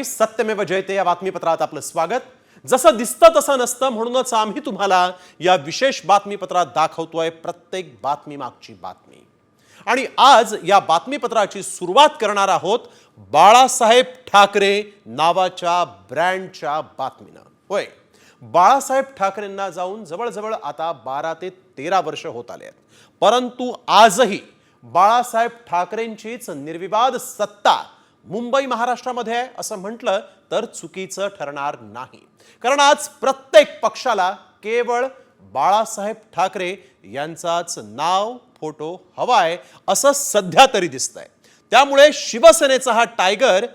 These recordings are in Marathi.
नमस्कार सत्यमेव जयते या बातमीपत्रात आपलं स्वागत। जसं दिसतं तसं नसतं म्हणूनच आम्ही तुम्हाला या विशेष बातमीपत्रात दाखवतोय प्रत्येक बातमी मागची बातमी। आणि आज या बातमीपत्राची सुरुवात करणार आहोत बाळासाहेब ठाकरे नावाच्या ब्रँडच्या बातमीनं। होय, बाळासाहेब ठाकरेंना जाऊन जवळजवळ आता 12 ते 13 वर्ष होत आले आहेत, परंतु आजही बाळासाहेब ठाकरेंचीच निर्विवाद सत्ता मुंबई महाराष्ट्रामध्ये आहे असं म्हटलं तर चुकीचं ठरणार नाही। कारण आज प्रत्येक पक्षाला केवळ बाळासाहेब ठाकरे यांचाच नाव फोटो हवाय असं सध्या तरी दिसतंय। त्यामुळे शिवसेनेचा हा टायगर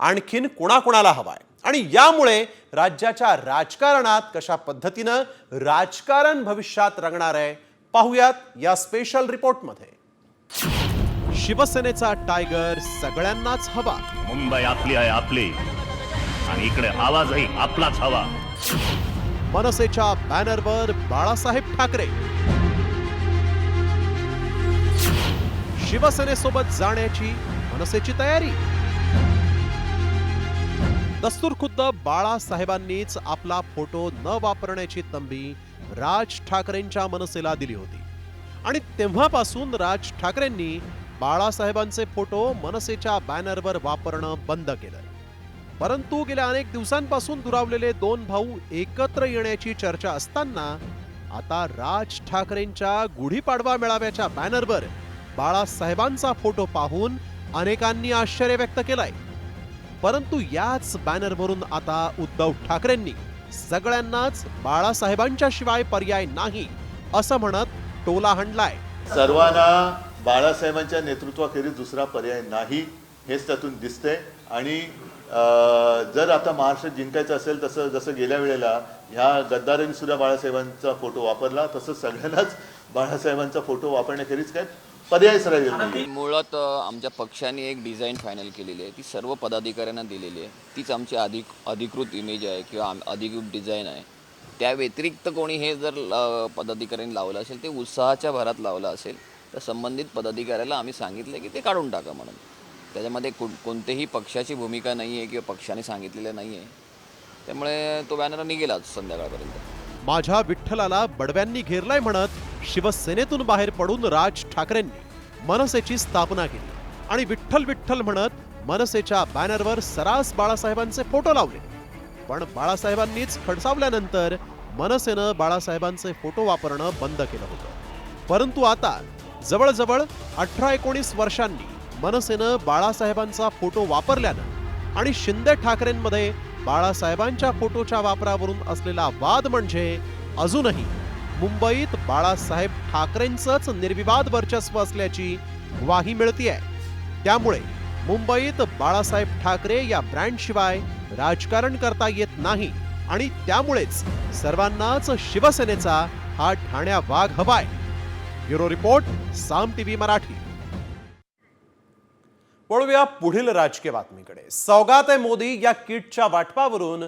आणखीन कोणाकोणाला हवाय आणि यामुळे राज्याच्या राजकारणात कशा पद्धतीनं राजकारण भविष्यात रंगणार आहे पाहूयात या स्पेशल रिपोर्टमध्ये। शिवसेनेचा टायगर सगळ्यांनाच हवा। मुंबई आपली आहे, आपली, आणि इकडे आवाजही आपलाच हवा। मनसेच्या बॅनरवर बाळासाहेब ठाकरे, शिवसेनेसोबत जाण्याची मनसेची तयारी। दस्तूरखुद्द बाळासाहेबांनीच आपला फोटो न वापरण्याची तंबी राज ठाकरेंच्या मनसेला दिली होती आणि तेव्हापासून राज ठाकरेंनी बाळासाहेबांचे फोटो मनसेच्या बॅनरवर वापरणं बंद केलं। परंतु गेल्या अनेक दिवसांपासून दुरावलेले दोन भाऊ एकत्र येण्याची चर्चा असताना आता राज ठाकरेंच्या गुढीपाडवा मेळाव्याच्या बॅनरवर बाळासाहेबांचा फोटो पाहून अनेकांनी आश्चर्य व्यक्त केलंय। परंतु याच बॅनरवरून आता उद्धव ठाकरेंनी सगळ्यांनाच बाळासाहेबांच्या शिवाय पर्याय नाही असं म्हणत टोला हाणलाय। सर्वांना बाळासाहेबांच्या नेतृत्वाखेरीज दुसरा पर्याय नाही हेच त्यातून दिसतंय। आणि जर आता महाराष्ट्र जिंकायचं असेल तसं जसं गेल्या वेळेला ह्या गद्दारांनी सुद्धा बाळासाहेबांचा फोटो वापरला, तसं सगळ्यांनाच बाळासाहेबांचा फोटो वापरण्याखेरीज काय पर्यायच राहिलेला नाही। मुळात आमच्या पक्षाने एक डिझाईन फायनल केलेली आहे, ती सर्व पदाधिकाऱ्यांना दिलेली आहे। तीच आमची अधिकृत इमेज आहे किंवा अधिकृत डिझाईन आहे। त्या व्यतिरिक्त कोणी हे जर पदाधिकाऱ्यांनी लावलं असेल ते उत्साहाच्या भरात लावलं असेल तर संबंधित पदाधिकाऱ्याला आम्ही सांगितलं की ते काढून टाका म्हणून। त्याच्यामध्ये कोणतेही पक्षाची भूमिका नाही आहे किंवा पक्षाने सांगितलेलं नाही आहे, त्यामुळे तो बॅनर निघेलाच संध्याकाळपर्यंत। माझ्या विठ्ठलाला बडव्यांनी घेरलाय म्हणत शिवसेनेतून बाहेर पडून राज ठाकरेंनी मनसेची स्थापना केली आणि विठ्ठल विठ्ठल म्हणत मनसेच्या बॅनरवर सरास बाळासाहेबांचे फोटो लावले। पण बाळासाहेबांनीच खडसावल्यानंतर मनसेनं बाळासाहेबांचे फोटो वापरणं बंद केलं होतं। परंतु आता जवळजवळ 18-19 वर्षांनी मनसेनं बाळासाहेबांचा फोटो वापरल्यानं आणि शिंदे ठाकरेंमध्ये बाळासाहेबांच्या फोटोच्या वापरावरून असलेला वाद म्हणजे अजूनही मुंबईत बाळासाहेब ठाकरेंचंच निर्विवाद वर्चस्व असल्याची ग्वाही मिळतेय। त्यामुळे मुंबईत बाळासाहेब ठाकरे या ब्रँडशिवाय राजकारण करता येत नाही आणि त्यामुळेच सर्वांनाच शिवसेनेचा हा ठाण्या वाघ हवाय। ब्युरो रिपोर्ट, साम टीव्ही मराठी। वळूया पुढील राजकीय बातमीकडे। सौगात आहे मोदी या किटच्या वाटपावरून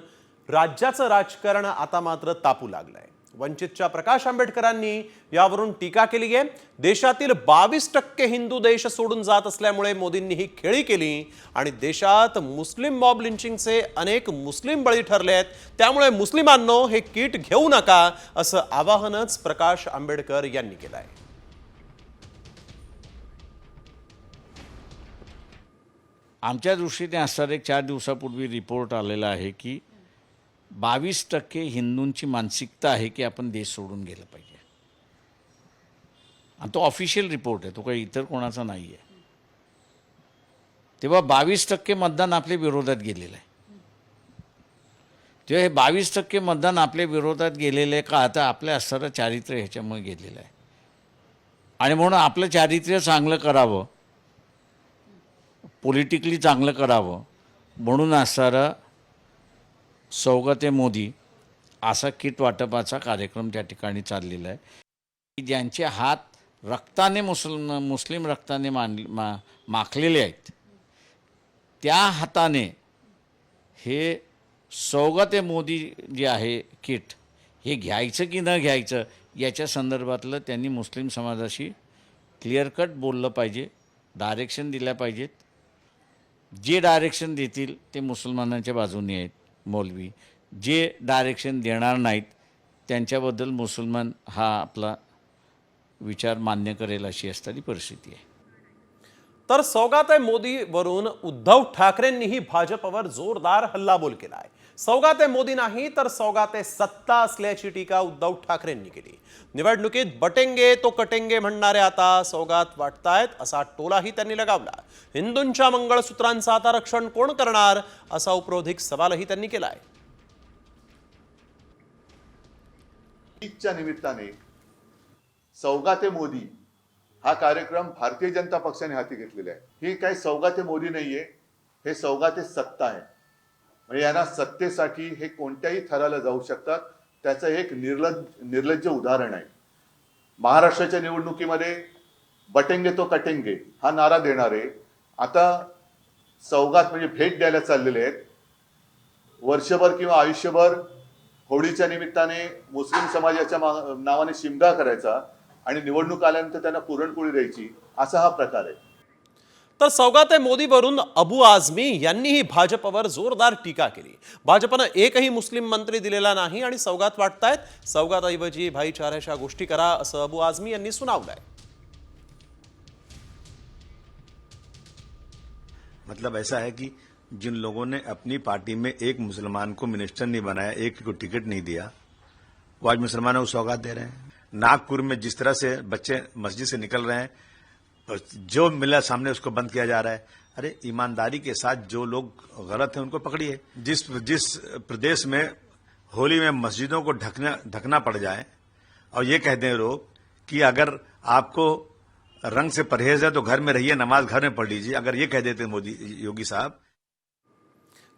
राज्याचं राजकारण आता मात्र तापू लागलंय। वंचितच्या प्रकाश आंबेडकरांनी यावरून टीका केली आहे। देशातील 22% हिंदू देश सोडून जात असल्यामुळे मोदींनी ही खेळी केली आणि देशात मुस्लिम मॉब लिंचिंगचे अनेक मुस्लिम बळी ठरले आहेत, त्यामुळे मुस्लिमांनो हे किट घेऊ नका असं आवाहनच प्रकाश आंबेडकर यांनी केलं आहे। आमच्या दृष्टीने असणार एक 4 दिवसापूर्वी रिपोर्ट आलेला आहे की 22% हिंदूंची मानसिकता आहे की आपण देश सोडून गेलं पाहिजे, आणि तो ऑफिशियल रिपोर्ट आहे, तो काही इतर कोणाचा नाही आहे। तेव्हा 22% मतदान आपल्या विरोधात गेलेलं आहे। तेव्हा हे 22% मतदान आपल्या विरोधात गेलेलं आहे का, आता आपल्या असणारं चारित्र्य ह्याच्यामुळे गेलेलं आहे आणि म्हणून आपलं चारित्र्य चांगलं करावं, पॉलिटिकली चांगलं करावं म्हणून असणारा सौगाते मोदी असा किट वाटपाचा कार्यक्रम त्या ठिकाणी चाललेला आहे। ज्यांचे हात रक्ताने मुस्लिम रक्ताने माखलेले आहेत त्या हाताने हे सौगाते मोदी जे आहे किट हे घ्यायचं की न घ्यायचं याच्या संदर्भातलं त्यांनी मुस्लिम समाजाशी क्लिअर कट बोललं पाहिजे, डायरेक्शन दिल्या पाहिजेत जे डायरेक्शन देतील ते मुसलमानांच्या बाजूने आहेत मौलवी, जे डायरेक्शन देणार नाहीत त्यांच्याबद्दल मुसलमान हा आपला विचार मान्य करेल अशी असणारी परिस्थिती आहे. तर सौगाते मोदीवरून उद्धव ठाकरेंनीही भाजपवर जोरदार हल्लाबोल केला आहे. सौगाते मोदी नाही तर सौगाते सत्ता असल्याची टीका उद्धव ठाकरेंनी केली. निवडणुकीत बटेंगे तो कटेंगे म्हणणारे आता सौगात वाटतायत असा टोलाही त्यांनी लगावला. हिंदूंच्या मंगळसूत्रांचं आता रक्षण कोण करणार असा उपरोधिक सवालही त्यांनी केलाय. ईदच्या निमित्ताने सौगाते मोदी हा कार्यक्रम भारतीय जनता पक्षाने हाती घेतलेला आहे. ही काही सौगाते मोदी नाहीये, हे सौगाते सत्ता आहे. म्हणजे यांना सत्तेसाठी हे कोणत्याही थराला जाऊ शकतात. त्याचं एक निर्लज्ज उदाहरण आहे. महाराष्ट्राच्या निवडणुकीमध्ये बटेंगे तो कटेंगे हा नारा देणारे आता सौगात म्हणजे भेट द्यायला चाललेले आहेत. वर्षभर किंवा आयुष्यभर होळीच्या निमित्ताने मुस्लिम समाजाच्या नावाने शिमगा करायचा आणि निवडणूक आल्यानंतर त्यांना पुरणपोळी द्यायची, असा हा प्रकार आहे. तर सौगाते मोदीवरून अबू आझमी यांनीही भाजपवर जोरदार टीका केली. भाजपनं एकही मुस्लिम मंत्री दिलेला नाही आणि सौगात वाटतायत. सौगातऐवजी भाईचाऱ्याच्या गोष्टी करा असं अबू आझमी यांनी सुनावलंय. मतलब ऐसा है कि जिन लोगों ने अपनी पार्टी में एक मुसलमान को मिनिस्टर नहीं बनाया, एक को टिकट नहीं दिया, वो आज मुसलमानों को सौगात दे रहे हैं. नागपुर में जिस तरह से बच्चे मस्जिद से निकल रहे हैं, जो मिला सामने उसको बंद किया जा रहा है. अरे ईमानदारी के साथ जो लोग गलत हैं उनको पकड़िए. जिस प्रदेश में होली में मस्जिदों को ढकना पड़ जाए और ये कह दें लोग कि अगर आपको रंग से परहेज है तो घर में रहिए, नमाज घर में पढ़ लीजिए, अगर ये कह देते मोदी योगी साहब.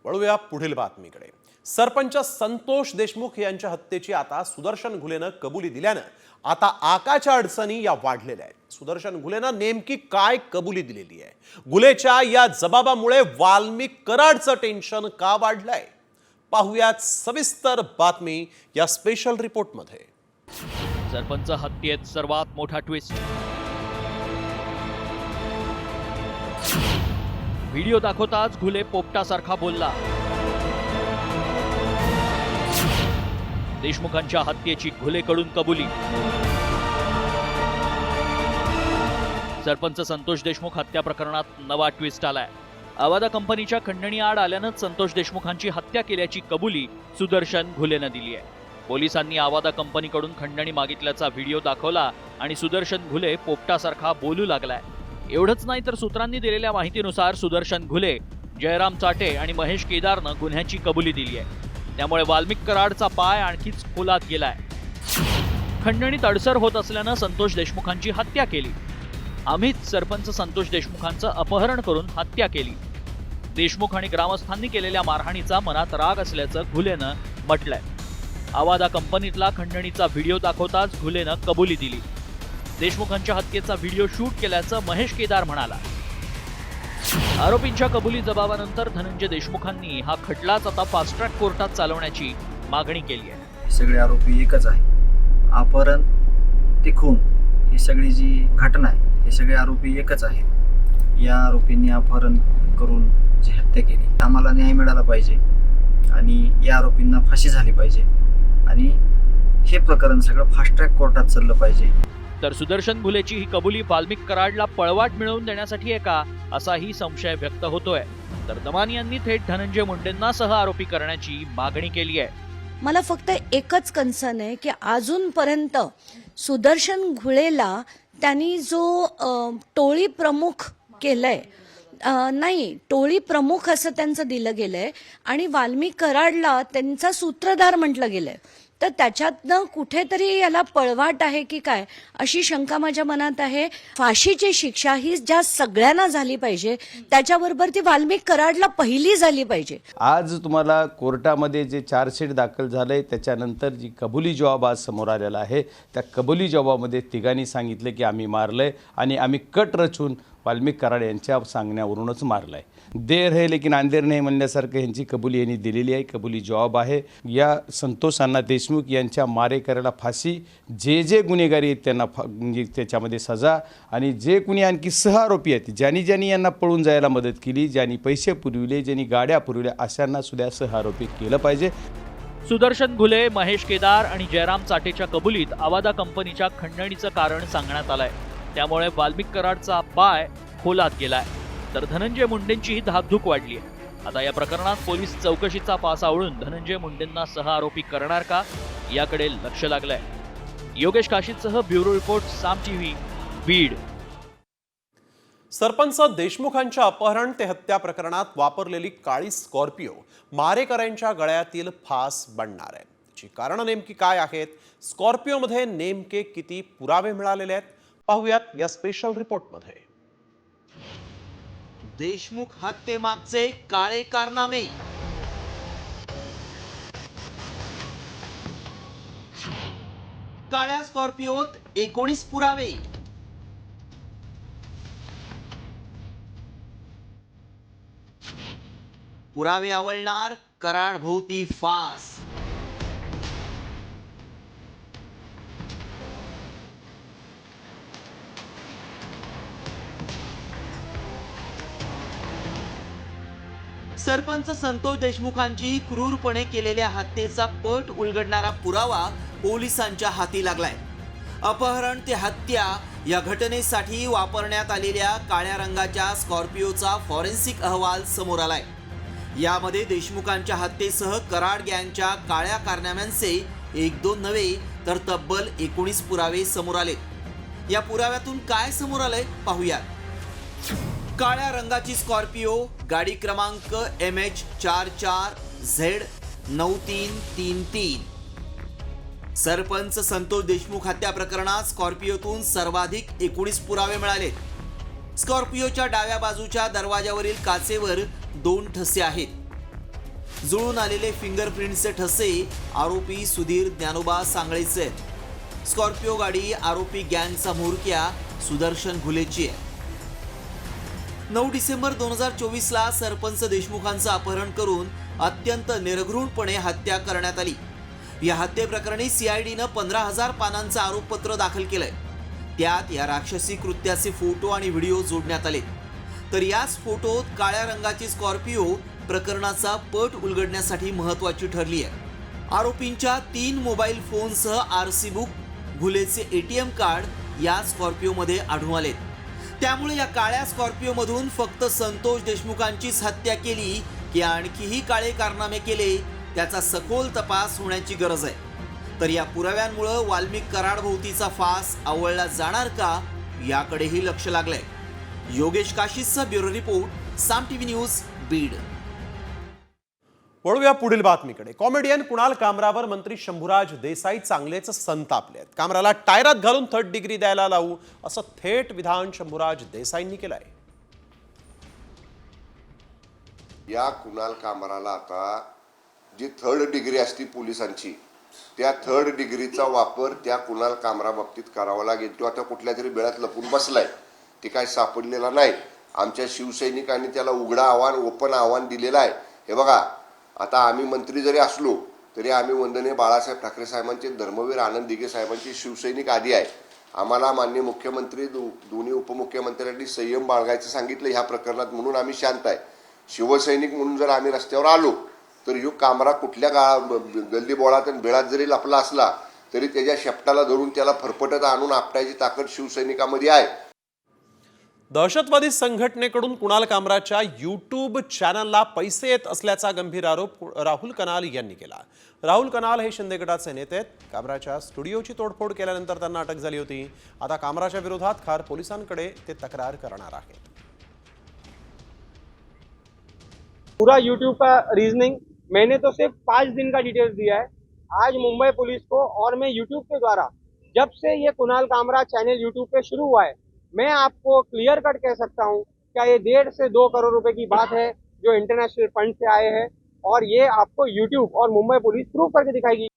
वळूया पुढील बातमीकडे. सरपंच संतोष देशमुख यांच्या हत्येची आता सुदर्शन घुलेनं कबुली दिल्यानं आता आकाच्या अडचणी या वाढलेल्या आहेत. सुदर्शन घुलेनं नेमकी काय कबुली दिलेली आहे? घुलेच्या या जबाबामुळे वाल्मिक कराडचं टेन्शन का वाढलंय? पाहुयात सविस्तर बातमी या स्पेशल रिपोर्टमध्ये. सरपंच हत्येत सर्वात मोठा ट्विस्ट. व्हिडिओ दाखवताच घुले पोपटासारखा बोलला. देशमुखांच्या हत्येची घुलेकडून कबुली. सरपंच संतोष देशमुख हत्या प्रकरणात नवा ट्विस्ट आलाय. आवादा कंपनीच्या खंडणी आड आल्यानंच संतोष देशमुखांची हत्या केल्याची कबुली सुदर्शन घुलेनं दिली आहे. पोलिसांनी आवादा कंपनीकडून खंडणी मागितल्याचा व्हिडिओ दाखवला आणि सुदर्शन घुले पोपटासारखा बोलू लागलाय. एवढंच नाही तर सूत्रांनी दिलेल्या माहितीनुसार सुदर्शन घुले, जयराम चाटे आणि महेश केदारनं गुन्ह्याची कबुली दिली आहे. त्यामुळे वाल्मिक कराडचा पाय आणखीच खोलात गेलाय. खंडणीत अडसर होत असल्यानं संतोष देशमुखांची हत्या केली. आम्हीच सरपंच संतोष देशमुखांचं अपहरण करून हत्या केली. देशमुख आणि ग्रामस्थांनी केलेल्या मारहाणीचा मनात राग असल्याचं घुलेनं म्हटलंय. आवादा कंपनीतला खंडणीचा व्हिडिओ दाखवताच घुलेनं कबुली दिली. देशमुखांच्या हत्येचा व्हिडिओ शूट केल्याचं महेश केदार म्हणाला. आरोपींच्या कबुली जबाबानंतर धनंजय देशमुखांनी हा खटलाच आता फास्ट ट्रॅक कोर्टात चालवण्याची मागणी केली आहे. सगळे आरोपी एकच आहे. अपहरण ते खून ही सगळी जी घटना आहे हे सगळे आरोपी एकच आहेत. या आरोपींनी अपहरण करून जी हत्या केली, आम्हाला न्याय मिळाला पाहिजे आणि या आरोपींना फाशी झाली पाहिजे आणि हे प्रकरण सगळं फास्ट ट्रॅक कोर्टात चाललं पाहिजे. तर सुदर्शन घुलेची ही कबुली वाल्मिक कराडला पळवाट मिळवून देण्यासाठी आहे का, असाही संशय व्यक्त होतोय. तर दमानी यांनी थेट धनंजय मुंडेंना सह आरोपी करण्याची मागणी केली आहे. मला फक्त एकच कन्सर्न आहे की अजूनपर्यंत सुदर्शन घुलेला त्यांनी जो टोळी प्रमुख केलंय, नाही टोळी प्रमुख असं त्यांचं दिलं गेलंय आणि वाल्मिक कराडला त्यांचा सूत्रधार म्हटलं गेलंय. तर त्याच्यातनं कुठेतरी याला पळवाट आहे की काय अशी शंका माझ्या मनात आहे. फाशीची शिक्षा ही ज्या सगळ्यांना झाली पाहिजे त्याच्याबरोबर ती वाल्मिक कराडला पहिली झाली पाहिजे. आज तुम्हाला कोर्टामध्ये जे चार्जशीट दाखल झालंय त्याच्यानंतर जी कबुली जबाब आज समोर आलेला आहे, त्या कबुली जबाबामध्ये तिघांनी सांगितले की आम्ही मारलंय आणि आम्ही कट रचून वाल्मिक कराड यांच्या सांगण्यावरूनच मारलंय. देर है लेकिन अंधेर नाही म्हणल्यासारखं यांची कबुली यांनी दिलेली आहे. कबुली जबाब आहे. या संतोष अण्णा देशमुख यांच्या मारेकऱ्याला फाशी, जे जे गुन्हेगारी आहेत त्यांना म्हणजे त्याच्यामध्ये सजा, आणि जे कुणी आणखी सहआरोपी आहेत ज्यांनी यांना पळून जायला मदत केली, ज्यांनी पैसे पुरविले, ज्यांनी गाड्या पुरविल्या, अशांना सुद्धा सहआरोपी केलं पाहिजे. सुदर्शन घुले, महेश केदार आणि जयराम चाटेच्या कबुलीत आवादा कंपनीच्या खंडणीचं कारण सांगण्यात आलंय. त्यामुळे वाल्मिक कराडचा पाय खोलात गेलाय, तर धनंजय मुंडेंचीही धाकधूक वाढली आहे. आता या प्रकरणात पोलीस चौकशीचा पास आवळून धनंजय मुंडेंना सहआरोपी करणार का, याकडे लक्ष लागलंय. योगेश काशीदसह ब्युरो रिपोर्ट, साम टीव्ही, बीड. सरपंच देशमुखांच्या अपहरण ते हत्या प्रकरणात वापरलेली काळी स्कॉर्पिओ मारेकऱ्यांच्या गळ्यातील फास बनणार आहे. त्याची कारणं नेमकी काय आहेत, स्कॉर्पिओमध्ये नेमके किती पुरावे मिळालेले आहेत, पाहूयात या स्पेशल रिपोर्टमध्ये. देशमुख हत्येमागचे काळे कारनामे. काळ्या स्कॉर्पिओत 19 पुरावे. पुरावे आवळणार, कराड भोवती फास. सरपंच संतोष देशमुखांची क्रूरपणे केलेल्या हत्येचा पट उलगडणारा पुरावा पोलिसांच्या हाती लागलाय. अपहरण ते हत्या या घटनेसाठी वापरण्यात आलेल्या काळ्या रंगाच्या स्कॉर्पिओचा फॉरेन्सिक अहवाल समोर आलाय. यामध्ये देशमुखांच्या हत्येसह कराड गँगच्या काळ्या कारनाम्यांचे 1-2 नव्हे तर तब्बल 19 पुरावे समोर आले. या पुराव्यातून काय समोर आलंय पाहूयात. काळ्या रंगाची स्कॉर्पिओ, गाडी क्रमांक MH44Z9333. सरपंच संतोष देशमुख हत्या प्रकरणात स्कॉर्पिओतून सर्वाधिक 19 पुरावे मिळाले. स्कॉर्पिओच्या डाव्या बाजूच्या दरवाजावरील काचेवर 2 ठसे आहेत. जुळून आलेले फिंगरप्रिंटचे ठसे आरोपी सुधीर ज्ञानोबा सांगळेचे आहेत. स्कॉर्पिओ गाडी आरोपी गँगचा म्होरक्या सुदर्शन घुलेची आहे. 9 डिसेंबर 2024ला सरपंच देशमुखांचं अपहरण करून अत्यंत निर्घृणपणे हत्या करण्यात आली. या हत्येप्रकरणी CIDनं 15,000 पानांचं आरोपपत्र दाखल केलंय. त्यात या राक्षसी कृत्याचे फोटो आणि व्हिडिओ जोडण्यात आले. तर याच फोटोत काळ्या रंगाची स्कॉर्पिओ प्रकरणाचा पट उलगडण्यासाठी महत्त्वाची ठरली आहे. आरोपींच्या 3 मोबाईल फोनसह RC बुक, घुलेचे ATM कार्ड या स्कॉर्पिओमध्ये आढळून आले. त्यामुळे या काळ्या स्कॉर्पिओमधून फक्त संतोष देशमुखांचीच हत्या केली की आणखीही काळे कारनामे केले, त्याचा सखोल तपास होण्याची गरज आहे. तर या पुराव्यांमुळे वाल्मिक कराड भोवतीचा फास आवळला जाणार का, याकडेही लक्ष लागलंय. योगेश काशीदचा ब्युरो रिपोर्ट, साम टीव्ही न्यूज, बीड. वळूया पुढील बातमीकडे. कॉमेडियन कुणाल कामरावर मंत्री शंभूराज देसाई चांगलेच संतापले आहेत. कामराला टायरात घालून 3rd डिग्री द्यायला लावू, असं थेट विधान शंभूराज देसाईंनी केलंय. या कुणाल कामराला आता जी 3rd डिग्री असती पोलिसांची, त्या 3rd डिग्रीचा वापर त्या कुणाल कामरा बाबतीत करावा लागेल. तो आता कुठल्या तरी बेळात लपून बसलाय, ते काय सापडलेला नाही. आमच्या शिवसैनिकांनी त्याला उघडा आव्हान, ओपन आव्हान दिलेलं आहे. हे बघा, आता आम्ही मंत्री जरी असलो तरी आम्ही वंदनीय बाळासाहेब ठाकरे साहेबांचे, धर्मवीर आनंद दिघे साहेबांचे शिवसैनिक आदी आहे. आम्हाला माननीय मुख्यमंत्री, दोन्ही उपमुख्यमंत्र्यांनी संयम बाळगायचं सांगितलं ह्या प्रकरणात, म्हणून आम्ही शांत आहे. शिवसैनिक म्हणून जर आम्ही रस्त्यावर आलो तर ह्यो कामरा कुठल्या गल्ली बोळात आणि बेळात जरी लपला असला तरी त्याच्या शेपटाला धरून त्याला फरफटत आणून आपटायची ताकद शिवसैनिकामध्ये आहे. दहशतवादी संघटनेकडून कुणाल कामराच्या YouTube चॅनलला पैसे येत असल्याचा गंभीर आरोप राहुल कनाल यांनी केला. राहुल कनाल हे शिंदे गटाचे नेते आहेत. कामराच्या स्टुडिओची तोडफोड केल्यानंतर त्यांना अटक झाली होती. आता कामराच्या विरोधात खार पोलिसांकडे ते तक्रार करणार आहेत. पूरा YouTube का रीजनिंग मैंने तो सिर्फ 5 दिन का डिटेल्स दिया है आज मुंबई पुलिस को, और मैं YouTube के द्वारा, जब से ये कुणाल कामरा चैनल YouTube पे शुरू हुआ है, मैं आपको क्लियर कट कह सकता हूँ क्या ये 1.5 से 2 करोड़ रुपए की बात है जो इंटरनेशनल फंड से आए हैं, और ये आपको YouTube और मुंबई पुलिस प्रूव करके दिखाएगी.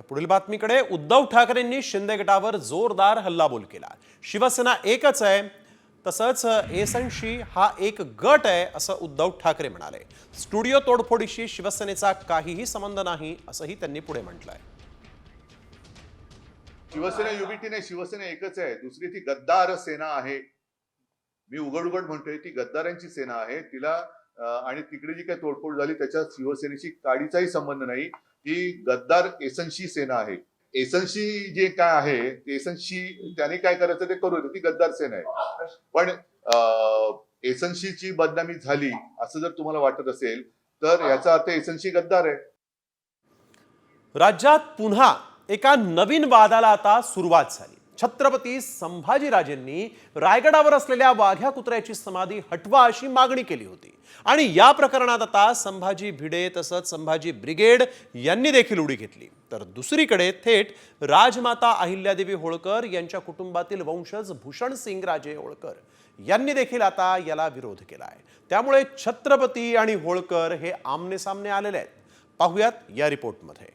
पुढील बातमीकडे. उद्धव ठाकरेंनी शिंदे गटावर जोरदार हल्लाबोल केला. शिवसेना एकच आहे, तसंच एसनशी हा एक गट आहे असं उद्धव ठाकरे म्हणाले. स्टुडिओ तोडफोडीशी शिवसेनेचा काहीही संबंध नाही असंही त्यांनी पुढे म्हटलंय. शिवसेना युबीटी नाही, शिवसेना एकच आहे. दुसरी ती गद्दार सेना आहे. मी उघड म्हणतोय ती गद्दारांची सेना आहे. तिला आणि तिकडे जी काही तोडफोड झाली त्याच्यात शिवसेनेशी काडीचाही संबंध नाही. ही गद्दार एसनशी सेना आहे. एसनशी जे काय आहे एसनशी त्याने काय करायचं ते करू, ती गद्दार सेना आहे. पण एसनशीची बदनामी झाली असं जर तुम्हाला वाटत असेल तर याचा अर्थ एसनशी गद्दार आहे. राज्यात पुन्हा एका नवीन वादाला आता सुरुवात झाली. छत्रपती संभाजीराजेंनी रायगडावर असलेल्या वाघ्या कुत्र्याची समाधी हटवा अशी मागणी केली होती आणि या प्रकरणात आता संभाजी भिडे तसंच संभाजी ब्रिगेड यांनी देखील उडी घेतली. तर दुसरीकडे थेट राजमाता अहिल्यादेवी होळकर यांच्या कुटुंबातील वंशज भूषणसिंग राजे होळकर यांनी देखील आता याला विरोध केला आहे. त्यामुळे छत्रपती आणि होळकर हे आमने सामने आलेले आहेत. पाहुयात या रिपोर्टमध्ये.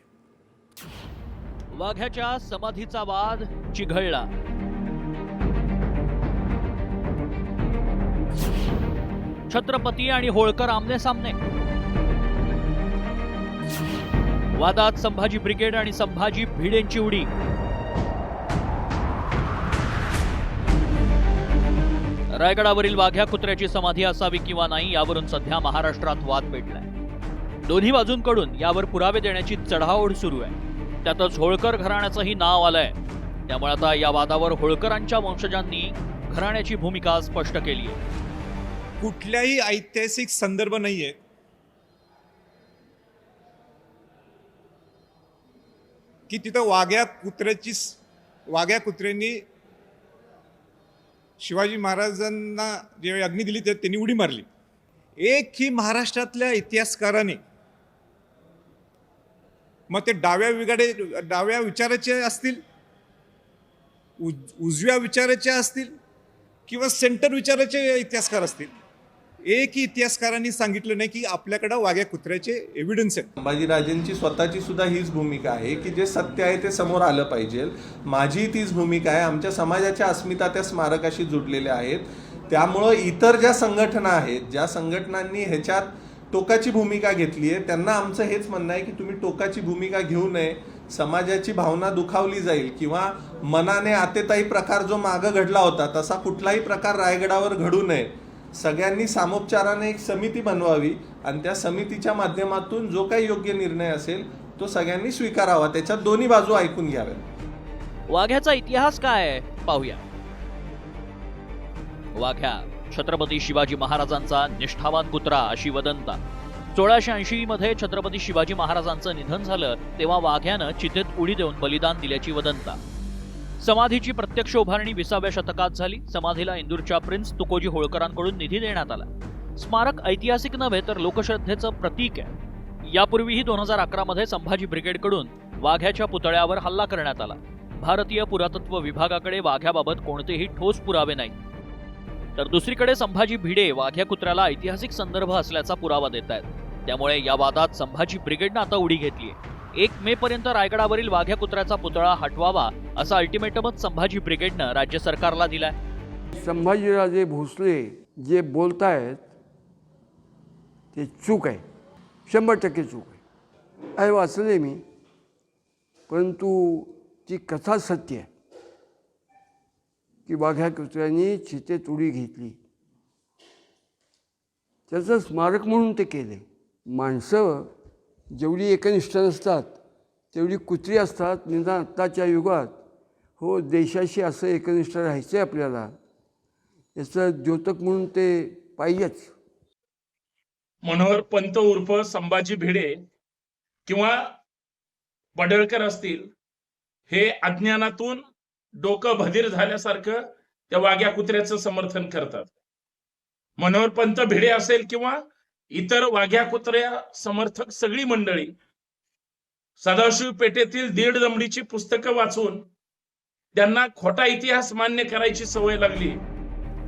वाघ्याच्या समाधीचा वाद चिघळला. छत्रपती आणि होळकर आमने सामने. वादात संभाजी ब्रिगेड आणि संभाजी भिडेंची उडी. रायगडावरील वाघ्या कुत्र्याची समाधी असावी किंवा नाही यावरून सध्या महाराष्ट्रात वाद पेटलाय. दोन्ही बाजूंकडून यावर पुरावे देण्याची चढाओढ सुरू आहे. त्यातच होळकर घराण्याचंही नाव आलंय. त्यामुळे आता या वादावर होळकरांच्या वंशजांनी घराण्याची भूमिका स्पष्ट केली आहे. कुठल्याही ऐतिहासिक संदर्भ नाहीये की तिथं वाघ्या कुत्र्यांनी शिवाजी महाराजांना जे अग्नी दिली तर त्यांनी उडी मारली. एक ही महाराष्ट्रातल्या इतिहासकाराने मग ते डाव्या विचाराचे असतील, उजव्या विचाराचे असतील किंवा सेंटर विचाराचे इतिहासकार असतील, एकही इतिहासकारांनी सांगितलं नाही की आपल्याकडे वाघ्या कुत्र्याचे एव्हिडन्स आहेत. संभाजीराजेंची स्वतःची सुद्धा हीच भूमिका आहे की जे सत्य आहे ते समोर आलं पाहिजे. माझी तीच भूमिका आहे. आमच्या समाजाच्या अस्मिता त्या स्मारकाशी जुडलेल्या आहेत. त्यामुळं इतर ज्या संघटना आहेत, ज्या संघटनांनी ह्याच्यात टोकाची भूमिका घेतली आहे, त्यांना आमचं हेच म्हणणं आहे की तुम्ही टोकाची भूमिका घेऊ नये. समाजाची भावना दुखावली जाईल किंवा मनाने आतेताई प्रकार जो मागं घडला होता तसा कुठलाही प्रकार रायगडावर घडू नये. सगळ्यांनी सामोपचाराने एक समिती बनवावी आणि त्या समितीच्या माध्यमातून जो काही योग्य निर्णय असेल तो सगळ्यांनी स्वीकारावा. त्याच्यात दोन्ही बाजू ऐकून घ्याव्यात. वाघ्याचा इतिहास काय आहे पाहूया. वाघ्या छत्रपती शिवाजी महाराजांचा निष्ठावान कुत्रा अशी वदंता. 1680 मध्ये छत्रपती शिवाजी महाराजांचं निधन झालं तेव्हा वाघ्यानं चितेत उडी देऊन बलिदान दिल्याची वदंता. समाधीची प्रत्यक्ष उभारणी 20व्या शतकात झाली. समाधीला इंदूरच्या प्रिन्स तुकोजी होळकरांकडून निधी देण्यात आला. स्मारक ऐतिहासिक नव्हे तर लोकश्रद्धेचं प्रतीक आहे. यापूर्वीही 2011 मध्ये संभाजी ब्रिगेडकडून वाघ्याच्या पुतळ्यावर हल्ला करण्यात आला. भारतीय पुरातत्व विभागाकडे वाघ्याबाबत कोणतेही ठोस पुरावे नाहीत. तर दुसरीकडे संभाजी भिडे वाघ्या कुत्र्याला ऐतिहासिक संदर्भ असल्याचा पुरावा देत आहेत. त्यामुळे या वादात संभाजी ब्रिगेडनं आता उडी घेतली आहे. 1 मे पर्यंत रायगडावरील वाघ्या कुत्र्याचा पुतळा हटवावा असा अल्टिमेटमच संभाजी ब्रिगेडनं राज्य सरकारला दिलाय. संभाजीराजे भोसले जे बोलतायत ते चूक आहे, 100% चूक आहे. वाचले मी, परंतु ती कथा सत्य आहे की वाघ्या कुत्र्यांनी चितेत उडी घेतली. त्याचं स्मारक म्हणून ते केले. माणसं जेवढी एकनिष्ठ नसतात तेवढी कुत्री असतात. निदान आत्ताच्या युगात हो देशाशी असं एकनिष्ठ राहायचं आहे आपल्याला, याचं द्योतक म्हणून ते पाहिजेच. मनोहर पंत उर्फ संभाजी भिडे किंवा पडळकर असतील, हे अज्ञानातून डोकं बधीर झाल्यासारखं त्या वाघ्या कुत्र्याचं समर्थन करतात. मनोहर पंत भिडे असेल किंवा इतर वाघ्या कुत्र्या समर्थक सगळी मंडळी सदाशिव पेठेतील 1.5 दमडीची पुस्तकं वाचून त्यांना खोटा इतिहास मान्य करायची सवय लागली.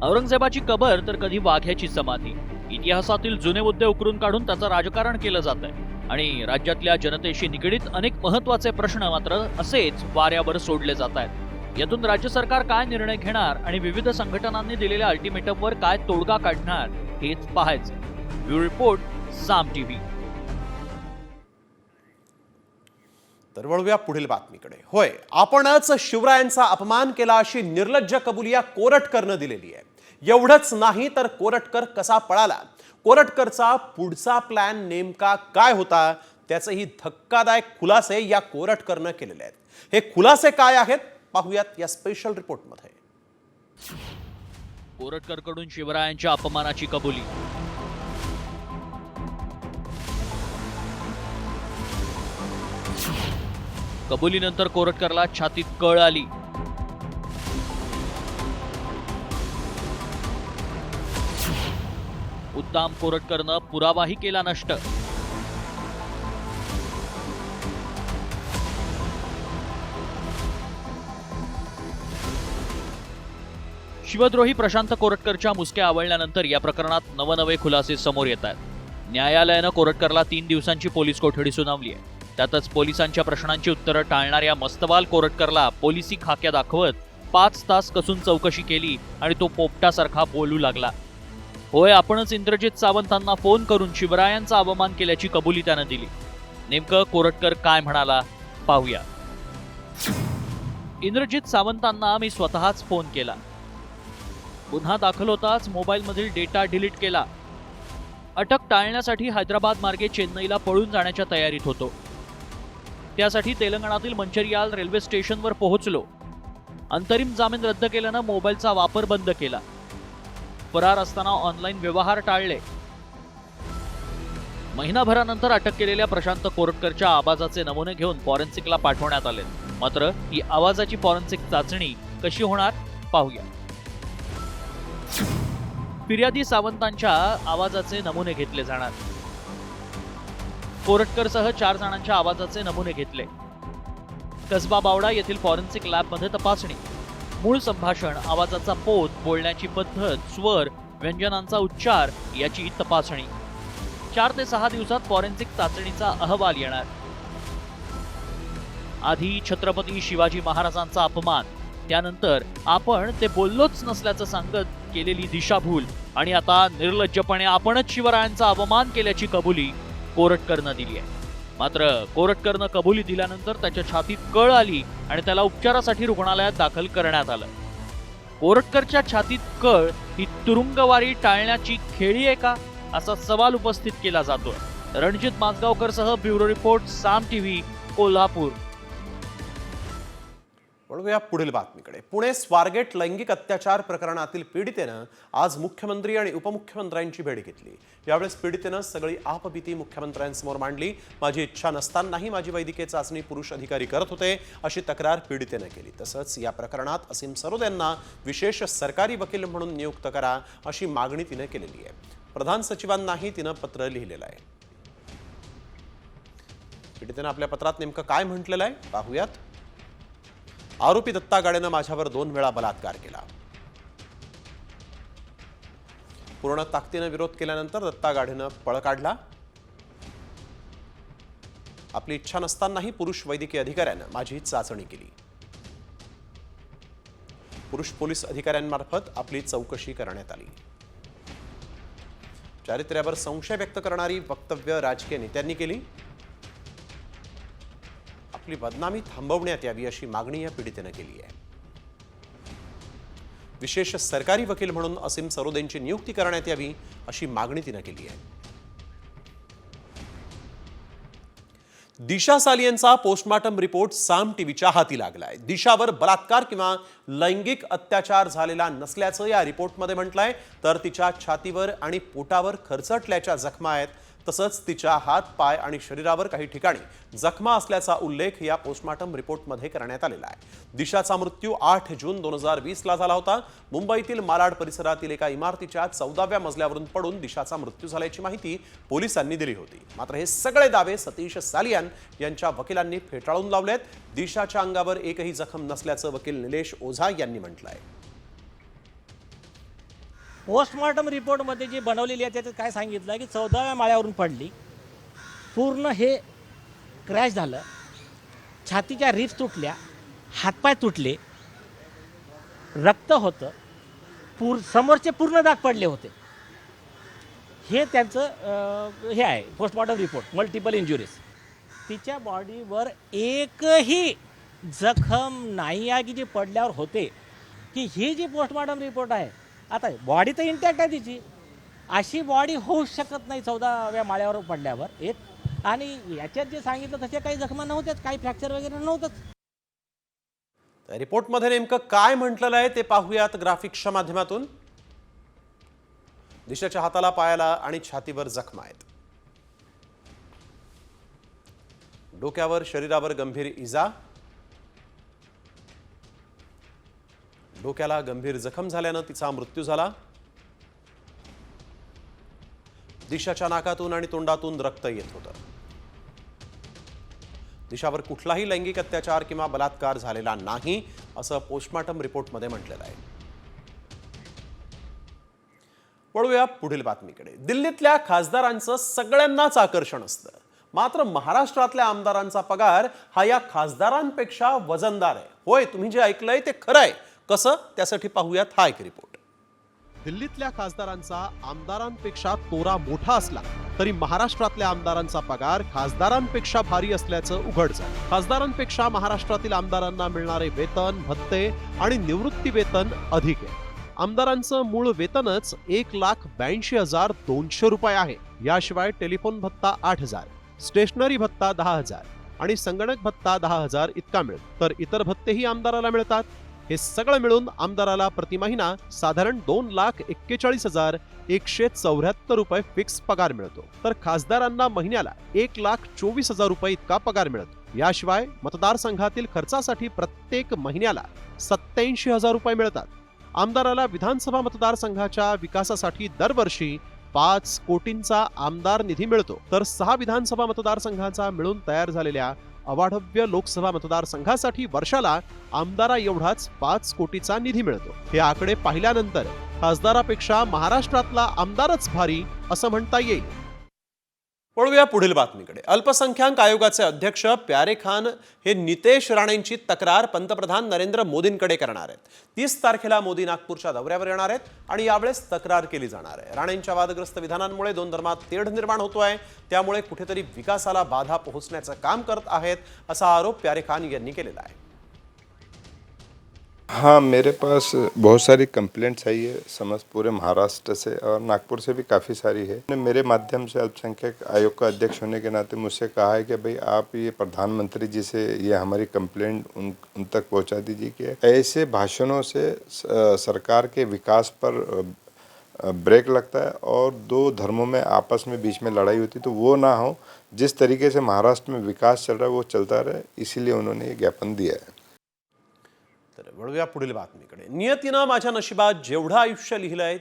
औरंगजेबाची कबर तर कधी वाघ्याची समाधी. इतिहासातील जुने मुद्दे उकरून काढून त्याचं राजकारण केलं जात आहे आणि राज्यातल्या जनतेशी निगडीत अनेक महत्वाचे प्रश्न मात्र असेच वाऱ्यावर सोडले जात आहेत. यातून राज्य सरकार काय निर्णय घेणार आणि विविध संघटनांनी दिलेल्या अल्टिमेटमवर काय तोडगा काढणार हेच पाहायचं. ब्युरो रिपोर्ट, साम टीव्ही. तर वळूया पुढील बातमीकडे. होय, आपणच शिवरायांचा अपमान केला अशी निर्लज्ज कबुली या कोरटकरनं दिलेली आहे. एवढंच नाही तर कोरटकर कसा पळाला, कोरटकरचा पुढचा प्लॅन नेमका काय होता, त्याचेही धक्कादायक खुलासे या कोरटकरनं केलेले आहेत. हे खुलासे काय आहेत पाहूयात या स्पेशल रिपोर्टमध्ये. कोरटकरकडून शिवरायांच्या अपमानाची कबुली. कबुलीनंतर कोरटकरला छातीत कळ आली. उद्दाम कोरटकरनं पुरावाही केला नष्ट. शिवद्रोही प्रशांत कोरटकरच्या मुसक्या आवळल्यानंतर या प्रकरणात नवनवे खुलासे समोर येत आहेत. न्यायालयानं कोरटकरला 3 दिवसांची पोलीस कोठडी सुनावली आहे. त्यातच पोलिसांच्या प्रश्नांची उत्तरं टाळणाऱ्या मस्तवाल कोरटकरला पोलिसी खाक्या दाखवत 5 तास कसून चौकशी केली आणि तो पोपटासारखा बोलू लागला. होय, आपणच इंद्रजित सावंतांना फोन करून शिवरायांचा अवमान केल्याची कबुली त्यानं दिली. नेमकं कोरटकर काय म्हणाला पाहूया. इंद्रजित सावंतांना मी स्वतःच फोन केला. गुन्हा दाखल होताच मोबाईलमधील डेटा डिलीट केला. अटक टाळण्यासाठी हैदराबाद मार्गे चेन्नईला पळून जाण्याच्या तयारीत होतो. त्यासाठी तेलंगणातील मंचरियाल रेल्वे स्टेशनवर पोहोचलो. अंतरिम जामीन रद्द केल्यानं मोबाईलचा वापर बंद केला. फरार असताना ऑनलाईन व्यवहार टाळले. महिनाभरानंतर अटक केलेल्या प्रशांत कोरटकरच्या आवाजाचे नमुने घेऊन फॉरेन्सिकला पाठवण्यात आले. मात्र ही आवाजाची फॉरेन्सिक चाचणी कशी होणार पाहूया. फिर्यादी सावंतांच्या आवाजाचे नमुने घेतले जाणार. कोरटकरसह 4 जणांच्या आवाजाचे नमुने घेतले. कसबा बावडा येथील फॉरेन्सिक लॅबमध्ये तपासणी. मूळ संभाषण, आवाजाचा पोत, बोलण्याची पद्धत, स्वर, व्यंजनांचा उच्चार याची तपासणी. 4 ते 6 दिवसात फॉरेन्सिक चाचणीचा अहवाल येणार. आधी छत्रपती शिवाजी महाराजांचा अपमान, त्यानंतर आपण ते बोललोच नसल्याचं सांगत केलेली दिशाभूल आणि आता निर्लज्जपणे आपणच शिवरायांचा अपमान केल्याची कबुली कोरटकरनं दिली आहे. मात्र कोरटकरनं कबुली दिल्यानंतर त्याच्या छातीत कळ आली आणि त्याला उपचारासाठी रुग्णालयात दाखल करण्यात आलं. कोरटकरच्या छातीत कळ ही तुरुंगवारी टाळण्याची खेळी आहे का, असा सवाल उपस्थित केला जातोय. रणजित माजगावकरसह ब्युरो रिपोर्ट, साम टीव्ही, कोल्हापूर. वळूया पुढील बातमीकडे. पुणे स्वारगेट लैंगिक अत्याचार प्रकरणातील पीडितेनं आज मुख्यमंत्री आणि उपमुख्यमंत्र्यांची भेट घेतली. यावेळेस पीडितेनं सगळी आपबीती मुख्यमंत्र्यांसमोर मांडली. माझी इच्छा नसतानाही माझी वैद्यकीय चाचणी पुरुष अधिकारी करत होते, अशी तक्रार पीडितेनं केली. तसंच या प्रकरणात असीम सरोद यांना विशेष सरकारी वकील म्हणून नियुक्त करा, अशी मागणी तिनं केलेली आहे. प्रधान सचिवांनाही तिनं पत्र लिहिलेलं आहे. पीडितेनं आपल्या पत्रात नेमकं काय म्हटलेलं आहे पाहूयात. आरोपी दत्ता गाडेनं माझ्यावर 2 वेळा बलात्कार केला. पूर्ण ताकदीनं विरोध केल्यानंतर दत्ता गाडेनं पळ काढला. आपली इच्छा नसतानाही पुरुष वैद्यकीय अधिकाऱ्यानं माझी चाचणी केली. पुरुष पोलीस अधिकाऱ्यांमार्फत आपली चौकशी करण्यात आली. चारित्र्यावर संशय व्यक्त करणारी वक्तव्य राजकीय नेत्यांनी केली. आपली बदनामी थांबवण्यात यावी अशी मागणी या पीडितेनं केली आहे. विशेष सरकारी वकील म्हणून असीम सरोद यांची नियुक्ती करण्यात यावी अशी मागणी तिनं केली आहे. दिशा सालियनचा पोस्टमॉर्टम रिपोर्ट साम टीव्हीच्या हाती लागलाय. दिशावर बलात्कार किंवा लैंगिक अत्याचार झालेला नसल्याचं या रिपोर्टमध्ये म्हटलंय. तर तिच्या छातीवर आणि पोटावर खरचटल्याच्या जखमा आहेत. तसंच तिच्या हात, पाय आणि शरीरावर काही ठिकाणी जखमा असल्याचा उल्लेख या पोस्टमॉर्टम रिपोर्टमध्ये करण्यात आलेला आहे. दिशाचा मृत्यू 8 जून 2020 ला झाला होता. मुंबईतील मालाड परिसरातील एका इमारतीच्या 14व्या मजल्यावरून पडून दिशाचा मृत्यू झाल्याची माहिती पोलिसांनी दिली होती. मात्र हे सगळे दावे सतीश सालियान यांच्या वकिलांनी फेटाळून लावलेत. दिशाच्या अंगावर एकही जखम नसल्याचं वकील निलेश ओझा यांनी म्हटलं आहे. पोस्टमॉर्टम रिपोर्टमध्ये जे बनवलेली आहे त्याच्यात काय सांगितलं आहे की 14व्या माळ्यावरून पडली, पूर्ण हे क्रॅश झालं, छातीच्या रिब्स तुटल्या, हातपाय तुटले रक्त होतं, समोरचे पूर्ण दाग पडले होते. हे त्यांचं हे आहे पोस्टमॉर्टम रिपोर्ट, मल्टिपल इंजुरीज. तिच्या बॉडीवर एकही जखम नाही आहे की जे पडल्यावर होते. की ही जी पोस्टमॉर्टम रिपोर्ट आहे, आता बॉडी तर इंटॅक्ट आहे तिची, अशी बॉडी होऊ शकत नाही 14व्या माळ्यावर पडल्यावर एक. आणि याच्यात जे सांगितलं तसे काही जखमा नव्हत्याच, काही फ्रॅक्चर वगैरे नव्हतंच. रिपोर्टमध्ये नेमकं काय म्हटलेलं आहे ते पाहूयात ग्राफिक्सच्या माध्यमातून. दिशाच्या हाताला, पायाला आणि छातीवर जखमा आहेत. डोक्यावर, शरीरावर गंभीर इजा. डोक्याला गंभीर जखम झाल्यानं तिचा मृत्यू झाला. दिशाच्या नाकातून आणि तोंडातून रक्त येत होतं. दिशावर कुठलाही लैंगिक अत्याचार किंवा बलात्कार झालेला नाही असं पोस्टमॉर्टम रिपोर्टमध्ये म्हटलेलं आहे. वळूया पुढील बातमीकडे. दिल्लीतल्या खासदारांचं सगळ्यांनाच आकर्षण असतं, मात्र महाराष्ट्रातल्या आमदारांचा पगार हा या खासदारांपेक्षा वजनदार आहे. होय, तुम्ही जे ऐकलंय ते खरं आहे. कसं, त्यासाठी पाहूयात हा एक रिपोर्ट. दिल्लीतल्या खासदारांचा आमदारांपेक्षा तोरा मोठा असला तरी महाराष्ट्रातल्या आमदारांचा पगार खासदारांपेक्षा भारी असल्याचं उघड झालं. खासदारांपेक्षा महाराष्ट्रातील आमदारांना मिळणारे वेतन, भत्ते आणि निवृत्ती वेतन अधिक आहे. आमदारांचं मूळ वेतनच 1,82,200 रुपये आहे. याशिवाय टेलिफोन भत्ता 8,000, स्टेशनरी भत्ता 10,000 आणि संगणक भत्ता 10,000 इतका मिळतो. तर इतर भत्तेही आमदाराला मिळतात. हे सगळं मिळून आमदाराला प्रति महिना साधारण 2,41,174 रुपये फिक्स पगार मिळतो. तर खासदारांना महिन्याला 1,24,000 रुपये इतका पगार मिळतो. याशिवाय मतदारसंघातील खर्चासाठी प्रत्येक महिन्याला 87,000 रुपये मिळतात. आमदाराला विधानसभा मतदारसंघाच्या विकासासाठी दरवर्षी 5 कोटींचा आमदार निधी मिळतो. तर 6 विधानसभा मतदारसंघाचा मिळून तयार झालेल्या अवाढव्य लोकसभा मतदारसंघासाठी वर्षाला आमदारा एवढाच 5 कोटीचा निधी मिळतो. हे आकडे पाहिल्यानंतर खासदारापेक्षा महाराष्ट्रातला आमदारच भारी असं म्हणता येईल. वळूया पुढील बातमीकडे. अल्पसंख्याक आयोगाचे अध्यक्ष प्यारे खान हे नितेश राणेंची तक्रार पंतप्रधान नरेंद्र मोदींकडे करणार आहेत. 30 तारखेला मोदी नागपूरच्या दौऱ्यावर येणार आहेत आणि यावेळेस तक्रार केली जाणार आहे. राणेंच्या वादग्रस्त विधानांमुळे 2 धर्मात तेढ निर्माण होतोय, त्यामुळे कुठेतरी विकासाला बाधा पोहोचण्याचं काम करत आहेत असा आरोप प्यारे खान यांनी केलेला आहे. हाँ, मेरे पास बहुत सारी कंप्लेंट्स आई है समझ पूरे महाराष्ट्र से और नागपुर से भी काफ़ी सारी है. मेरे माध्यम से अल्पसंख्यक आयोग का अध्यक्ष होने के नाते मुझसे कहा है कि भाई आप ये प्रधानमंत्री जी से ये हमारी कंप्लेंट उन तक पहुंचा दीजिए कि ऐसे भाषणों से सरकार के विकास पर ब्रेक लगता है और 2 धर्मों में आपस में बीच में लड़ाई होती, तो वो ना हो. जिस तरीके से महाराष्ट्र में विकास चल रहा है वो चलता रहे, इसीलिए उन्होंने ये ज्ञापन दिया है. तर वळूया पुढील बातमीकडे. नियतीनं माझ्या नशिबात जेवढं आयुष्य लिहिलंय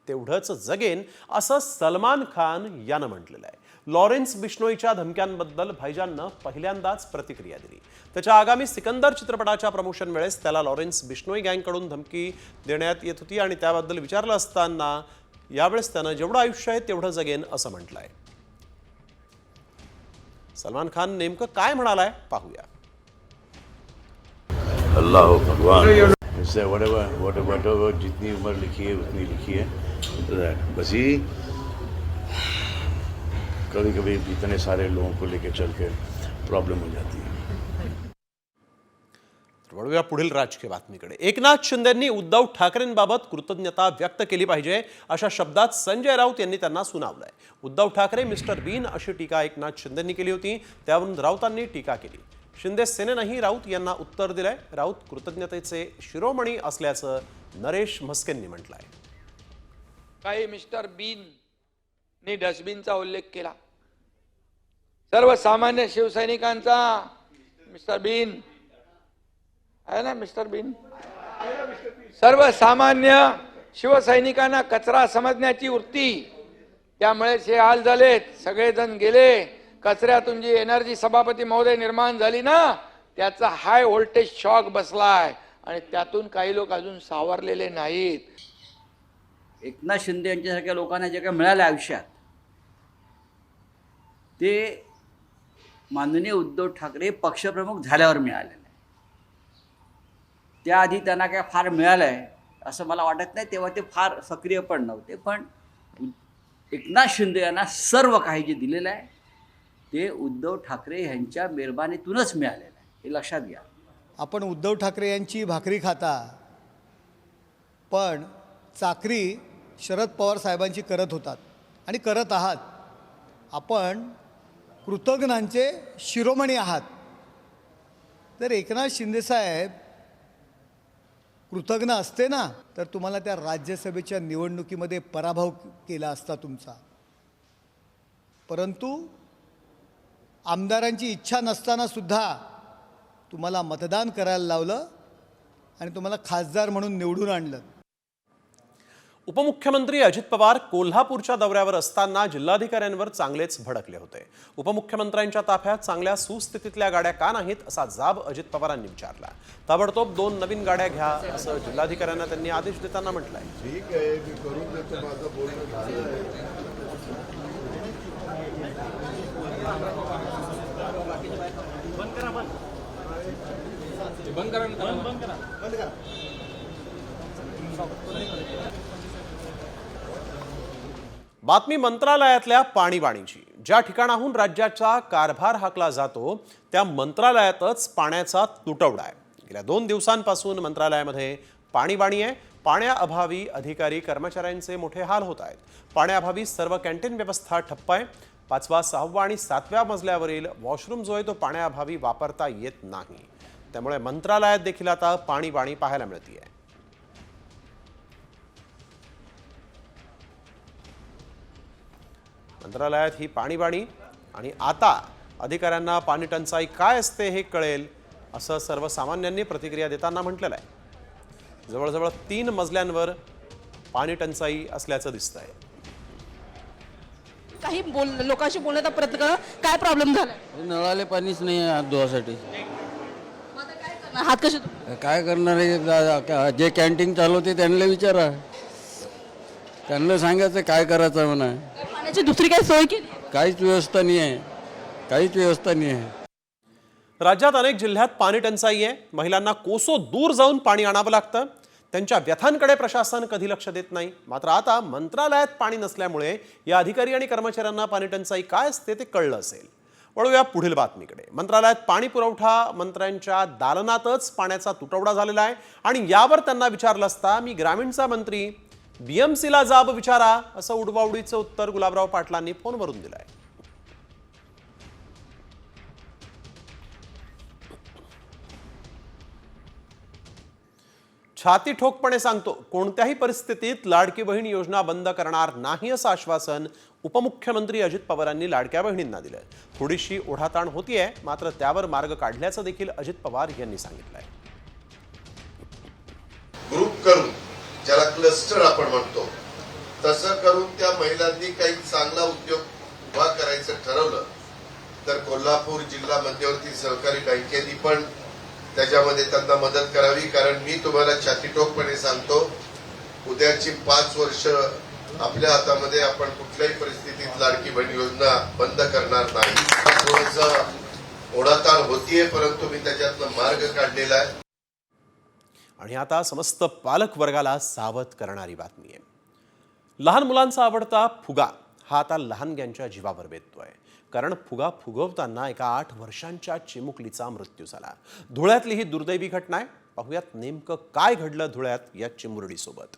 तेवढंच जगेन असं सलमान खान यानं म्हटलेलं आहे. लॉरेन्स बिश्नोईच्या धमक्यांबद्दल भाईजाननं पहिल्यांदाच प्रतिक्रिया दिली. त्याच्या आगामी सिकंदर चित्रपटाच्या प्रमोशन वेळेस त्याला लॉरेन्स बिश्नोई गँगकडून धमकी देण्यात येत होती आणि त्याबद्दल विचारलं असताना यावेळेस त्यानं जेवढं आयुष्य आहे तेवढं जगेन असं म्हटलंय. सलमान खान नेमकं काय म्हणालाय पाहूया. अल्लाह हो भगवान, इससे whatever जितनी उम्र लिखी है उतनी लिखी है. बस ही कभी कभी इतने सारे लोगों को लेके चल के प्रॉब्लम हो जाती है. वळूया पुढील राजकीय बातमीकडे. एकनाथ शिंदेंनी उद्धव ठाकरेंबाबत कृतज्ञता व्यक्त केली पाहिजे अशा शब्दात संजय राऊत यांनी त्यांना सुनावलंय. उद्धव ठाकरे मिस्टर बीन अशी टीका एकनाथ शिंदेंनी केली होती, त्यावरून राऊतांनी टीका केली. शिंदे सेनेनंही राऊत यांना उत्तर दिलंय. राऊत कृतज्ञतेचे शिरोमणी असल्याचं नरेश म्हस्केंनी म्हटलंय. काही मिस्टर बीनने डस्टबिनचा उल्लेख केला. सर्वसामान्य शिवसैनिकांचा मिस्टर बीन आहे ना, मिस्टर बीन सर्वसामान्य शिवसैनिकांना कचरा समजण्याची वृत्ती, त्यामुळे हे हाल झालेत. सगळेजण गेले. कचऱ्यातून जी एनर्जी सभापती महोदय निर्माण झाली ना, त्याचा हाय व्होल्टेज शॉक बसलाय आणि त्यातून काही लोक अजून सावरलेले नाहीत. एकनाथ शिंदे यांच्यासारख्या लोकांना जे काय मिळालं आयुष्यात ते माननीय उद्धव ठाकरे पक्षप्रमुख झाल्यावर मिळालेलं आहे. त्याआधी त्यांना काय फार मिळालं आहे असं मला वाटत नाही. तेव्हा ते फार सक्रिय पण नव्हते. पण एकनाथ शिंदे यांना सर्व काही जे दिलेलं आहे ते उद्धव ठाकरे यांच्या मेहरबानीतूनच मिळालेलं आहे, हे लक्षात घ्या. आपण उद्धव ठाकरे यांची भाकरी खाता, पण चाकरी शरद पवार साहेबांची करत होतात आणि करत आहात. आपण कृतज्ञांचे शिरोमणी आहात. तर एकनाथ शिंदेसाहेब कृतज्ञ असते ना, तर तुम्हाला त्या राज्यसभेच्या निवडणुकीमध्ये पराभव केला असता तुमचा. परंतु आमदारांची इच्छा नसताना सुद्धा तुम्हाला मतदान करायला लावलं आणि तुम्हाला खासदार म्हणून निवडून आणलं. उपमुख्यमंत्री अजित पवार कोल्हापूरच्या दौऱ्यावर असताना जिल्हाधिकाऱ्यांवर चांगलेच भडकले होते. उपमुख्यमंत्र्यांच्या ताफ्यात चांगल्या सुस्थितीतल्या गाड्या का नाहीत असा जाब अजित पवारांनी विचारला. ताबडतोब 2 नवीन गाड्या घ्या असं जिल्हाधिकाऱ्यांना त्यांनी आदेश देताना म्हटलंय. ठीक आहे, मी करून देतो, माझं बोलणं झालं. बातमी मंत्रालयातल्या पाणीबाणीची. ज्या ठिकाणाहून राज्याचा कारभार हाकला जातो त्या मंत्रालयातच पाण्याचा तुटवडा आहे. गेल्या 2 दिवसांपासून मंत्रालयामध्ये पाणीबाणी आहे. पाण्याअभावी अधिकारी कर्मचाऱ्यांचे मोठे हाल होत आहेत. पाण्याअभावी सर्व कॅन्टीन व्यवस्था ठप्प आहे. 5व्या, 6व्या आणि 7व्या मजल्यावरील वॉशरूम जो आहे तो पाण्याअभावी वापरता येत नाही. त्यामुळे मंत्रालयात देखील आता पाणीबाणी पाहायला मिळते आहे. मंत्रालयात ही पाणीबाणी आणि आता अधिकाऱ्यांना पाणी टंचाई काय असते हे कळेल असं सर्वसामान्यांनी प्रतिक्रिया देताना म्हटलेलं आहे. जवळजवळ 3 मजल्यांवर पाणी टंचाई असल्याचं दिसतंय. काही लोकांशी बोलण्याचा प्रयत्न करा, काय प्रॉब्लेम झाला? नळाले पाणीच नाही आहे हात धुवासाठी. हात कसे काय करणार आहे? जे कॅन्टीन चालवते त्यांना विचारा, त्यांना सांगायचं काय करायचं म्हणा. पाण्याची दुसरी काही सोय केली? काहीच व्यवस्था नाही आहे, काहीच व्यवस्था नाही आहे. राज्यात अनेक जिल्ह्यात पाणी टंचाई आहे. महिलांना कोसो दूर जाऊन पाणी आणावं लागतं. त्यांच्या व्यथांकडे प्रशासन कधी लक्ष देत नाही. मात्र आता मंत्रालयात पाणी नसल्यामुळे या अधिकारी आणि कर्मचाऱ्यांना पाणी टंचाई काय असते ते कळलं असेल. वळूया पुढील बातमीकडे. मंत्रालयात पाणी पुरवठा मंत्र्यांच्या दालनातच पाण्याचा तुटवडा झालेला आहे आणि यावर त्यांना विचारलं असता मी ग्रामीणचा मंत्री, BMCला जाब विचारा असं उडवाउडीचं उत्तर गुलाबराव पाटलांनी फोनवरून दिलंय. छाती ठोकपणे सांगतो, कोणत्याही परिस्थितीत लाडकी बहीण योजना बंद करणार नाही असं आश्वासन उपमुख्यमंत्री अजित पवारांनी लाडक्या बहिणींना दिलं. थोडीशी ओढाताण होतीये, मात्र त्यावर मार्ग काढल्याचं देखील अजित पवार यांनी सांगितलंय. ग्रुप करून ज्याला क्लस्टर आपण म्हणतो तसं करून त्या महिलांनी काही चांगला उद्योग उभा करायचं ठरवलं तर कोल्हापूर जिल्हा मध्यवर्ती सहकारी बँकेनी पण त्याच्यामध्ये त्यांना मदत करावी. कारण मी तुम्हाला छातीठोकपणे सांगतो, उद्याची 5 वर्ष आपल्या हातामध्ये. आपण कुठल्याही परिस्थितीत लाडकी बहीण योजना बंद करणार नाही. थोडंसं ओढाताण होतीये, परंतु मी त्याच्यातनं मार्ग काढलेला आहे. आणि आता समस्त पालक वर्गाला सावध करणारी बातमी आहे. लहान मुलांचा आवडता फुगा हा आता लहानग्यांच्या जीवावर बेततोय. कारण फुगा फुगवताना एका 8 वर्षांच्या चिमुकलीचा मृत्यू झाला. धुळ्यातली ही दुर्दैवी घटना आहे. पाहुयात नेमकं काय घडलं धुळ्यात या चिमुरडीसोबत.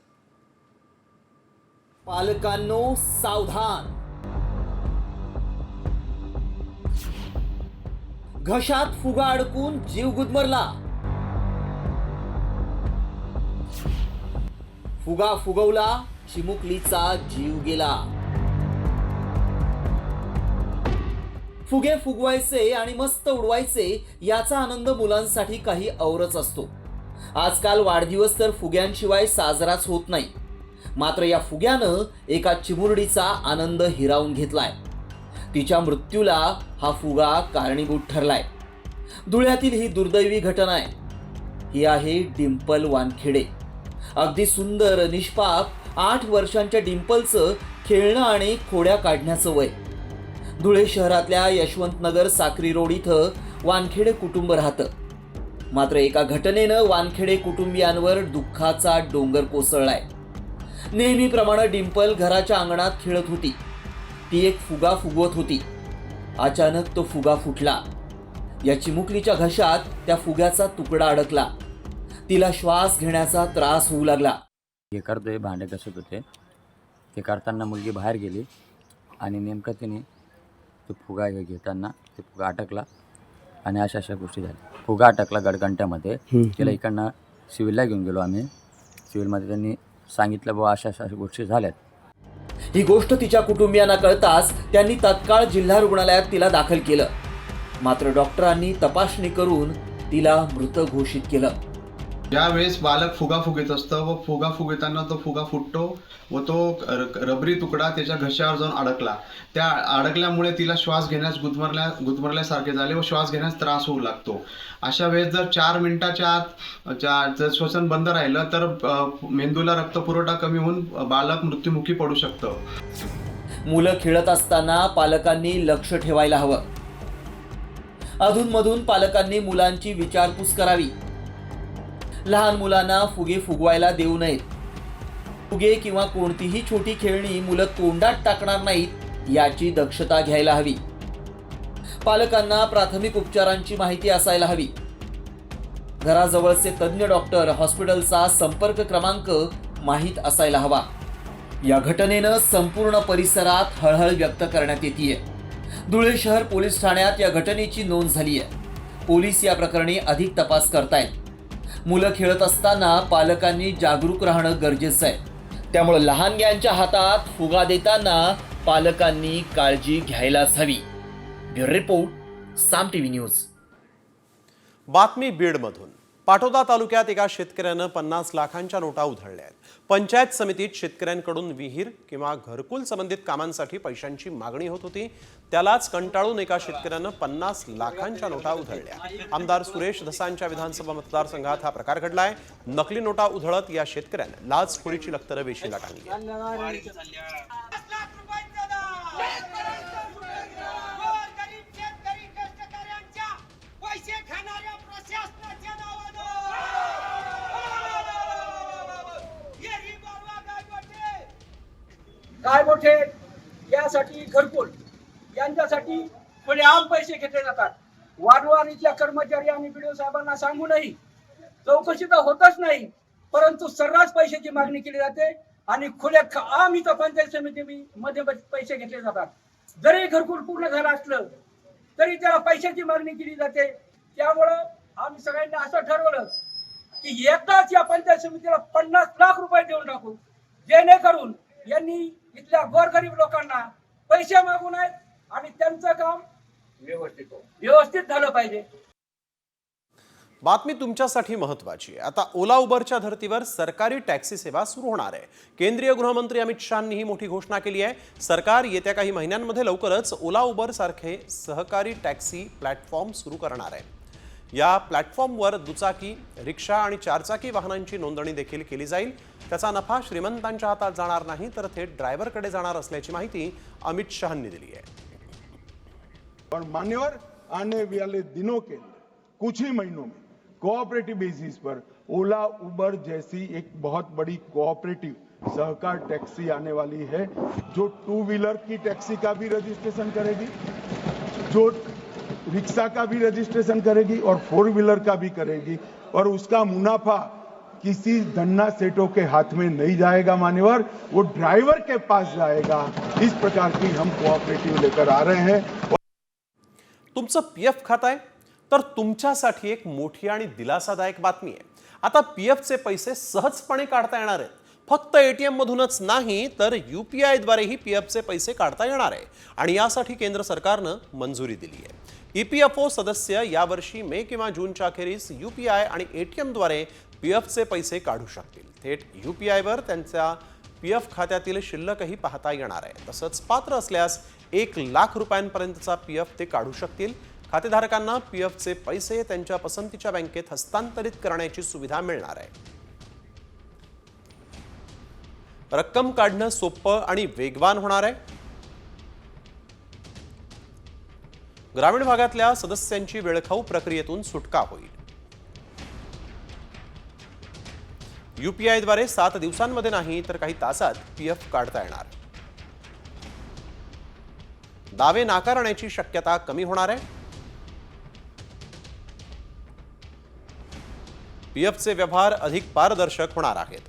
पालकांनो सावधान, घशात फुगा अडकून जीव गुदमरला. फुगा फुगवला, चिमुकलीचा जीव गेला. फुगे फुगवायचे आणि मस्त उडवायचे याचा आनंद मुलांसाठी काही औरच असतो. आजकाल वाढदिवस तर फुग्यांशिवाय साजराच होत नाही. मात्र या फुग्यानं एका चिमुरडीचा आनंद हिरावून घेतलाय. तिच्या मृत्यूला हा फुगा कारणीभूत ठरलाय. धुळ्यातील ही दुर्दैवी घटना आहे. ही आहे डिंपल वानखेडे. अगदी सुंदर निष्पाप 8 वर्षांच्या डिंपलचं खेळणं आणि खोड्या काढण्याचं वय. धुळे शहरातल्या यशवंतनगर साक्री रोड इथं वानखेडे कुटुंब राहतं. मात्र एका घटनेनं वानखेडे कुटुंबियांवर दुःखाचा डोंगर कोसळलाय. नेहमीप्रमाणे डिंपल घराच्या अंगणात खेळत होती. ती एक फुगा फुगवत होती. अचानक तो फुगा फुटला. या चिमुकलीच्या घशात त्या फुग्याचा तुकडा अडकला. तिला श्वास घेण्याचा त्रास होऊ लागला. हे करतोय, भांडे घसत होते. ते करताना मुलगी बाहेर गेली आणि नेमकं तिने तो फुगा घेताना ते फुगा अटकला आणि अशा गोष्टी झाल्या. फुगा अटकला गडगंट्यामध्ये. तिला इकडनं सिव्हिलला घेऊन गेलो आम्ही. सिव्हिलमध्ये त्यांनी सांगितलं बाबा अशा गोष्टी झाल्यात. ही गोष्ट तिच्या कुटुंबियांना कळताच त्यांनी तत्काळ जिल्हा रुग्णालयात तिला दाखल केलं. मात्र डॉक्टरांनी तपासणी करून तिला मृत घोषित केलं. ज्यावेळेस बालक फुगा फुगीत असतं व फुगा फुगताना तो फुगा फुटतो व तो रबरी तुकडा त्याच्या घशावर जाऊन अडकला. त्या अडकल्यामुळे तिला श्वास घेण्यास गुदमरल्यासारखे झाले व श्वास घेण्यास त्रास होऊ लागतो. अशा वेळेस जर 4 मिनिटाच्या आत जर श्वसन बंद राहिलं तर मेंदूला रक्तपुरवठा कमी होऊन बालक मृत्युमुखी पडू शकतं. मुलं खेळत असताना पालकांनी लक्ष ठेवायला हवं. अधूनमधून पालकांनी मुलांची विचारपूस करावी. लहान मुलांना फुगे फुगवायला देऊ नयेत. फुगे किंवा कोणतीही छोटी खेळणी मुलं तोंडात टाकणार नाहीत याची दक्षता घ्यायला हवी. पालकांना प्राथमिक उपचारांची माहिती असायला हवी. घराजवळचे तज्ज्ञ डॉक्टर, हॉस्पिटलचा संपर्क क्रमांक माहीत असायला हवा. या घटनेनं संपूर्ण परिसरात हळहळ व्यक्त करण्यात येतेय. धुळे शहर पोलीस ठाण्यात या घटनेची नोंद झाली आहे. पोलीस या प्रकरणी अधिक तपास करतायत. मुलं खेळत असताना पालकांनी जागरूक राहणं गरजेचं आहे. त्यामुळे लहानग्यांच्या हातात फुगा देताना पालकांनी काळजी घ्यायलाच हवी. ब्युरो रिपोर्ट, साम टीव्ही न्यूज. बातमी बीडमधून. पाटोदा तालुक्यात एका शेतकऱ्यानं 50 लाखांच्या नोटा उधळल्या आहेत. पंचायत समितीत शेतकऱ्यांकडून विहीर किंवा घरकुल संबंधित कामांसाठी पैशांची मागणी होत होती. त्यालाच कंटाळून एका शेतकऱ्यानं 50 लाखांच्या नोटा उधळल्या. आमदार सुरेश धसांच्या विधानसभा मतदारसंघात हा प्रकार घडलाय. नकली नोटा उधळत या शेतकऱ्यानं लाचखोरीची लखतरं वेशीला टांगली. काय मोठे यासाठी घरकुल यांच्यासाठी खुलेआम पैसे घेतले जातात. वारंवार इथल्या कर्मचारी आणि बीडीओ साहेबांना सांगूनही चौकशी तर होतच नाही, परंतु सर्रास पैशाची मागणी केली जाते आणि खुलेआम इथं पंचायत समितीमध्ये पैसे घेतले जातात. जरी घरकुल पूर्ण झालं असलं तरी त्याला पैशाची मागणी केली जाते. त्यामुळं आम्ही सगळ्यांनी असं ठरवलं की एकदाच या पंचायत समितीला 50 लाख रुपये देऊन टाकू, जेणेकरून यांनी इथल्या गोरगरीब लोकांना पैसे मागू नयेत आणि त्यांचं काम व्यवस्थित झालं पाहिजे. बातमी तुमच्यासाठी महत्त्वाची. आता ओला उबरच्या धर्तीवर सरकारी टॅक्सी सेवा सुरू होणार आहे. केंद्रीय गृहमंत्री अमित शहांनी ही मोठी घोषणा केली आहे. सरकार येत्या काही महिन्यांमध्ये लवकरच ओला उबर सारखे सहकारी टॅक्सी प्लॅटफॉर्म सुरू करणार आहे. या प्लॅटफॉर्मवर दुचाकी, रिक्षा आणि 4 चाकी वाहनांची नोंदणी देखील केली जाईल. त्याचा नफा श्रीमंतांच्या हातात जाणार नाही तर थेट ड्रायव्हरकडे जाणार असल्याची माहिती अमित शहांनी दिली आहे. और मान्यवर आने वाले दिनों के अंदर कुछ ही महीनों में कोऑपरेटिव बेसिस पर ओला उबर जैसी एक बहुत बड़ी कोऑपरेटिव सहकार टैक्सी आने वाली है, जो 2 व्हीलर की टैक्सी का भी रजिस्ट्रेशन करेगी, जो रिक्शा का भी रजिस्ट्रेशन करेगी और 4 व्हीलर का भी करेगी, और उसका मुनाफा किसी धन्ना सेठों के हाथ में नहीं जाएगा मान्यवर, वो ड्राइवर के पास जाएगा. इस प्रकार की हम कोऑपरेटिव लेकर आ रहे हैं. तुमचं पीएफ खातं आहे तर तुमच्यासाठी एक मोठी आणि दिलासादायक बातमी आहे. आता पीएफचे पैसे सहजपणे काढता येणार आहेत. फक्त एटीएम मधूनच नाही तर UPI द्वारेही पीएफचे पैसे काढता येणार आहे आणि यासाठी केंद्र सरकारनं मंजुरी दिली आहे. EPFO सदस्य यावर्षी मे किंवा जूनच्या अखेरीस UPI आणि ATM द्वारे पीएफचे पैसे काढू शकतील. थेट UPI वर त्यांच्या पीएफ खात्यातील शिल्लकही पाहता येणार आहे. तसंच पात्र असल्यास 1 लाख रुपयांपर्यंतचा पीएफ ते काढू शकतील. खातेधारकांना पीएफचे पैसे त्यांच्या पसंतीच्या बँकेत हस्तांतरित करण्याची सुविधा मिळणार आहे. रक्कम काढणं सोपं आणि वेगवान होणार आहे. ग्रामीण भागातल्या सदस्यांची वेळखाऊ प्रक्रियेतून सुटका होईल. UPI-द्वारे 7 दिवसांमध्ये नाही तर काही तासात PF काढता येणार. दावे नाकारण्याची शक्यता कमी होणार आहे. PFचे व्यवहार अधिक पारदर्शक होणार आहेत.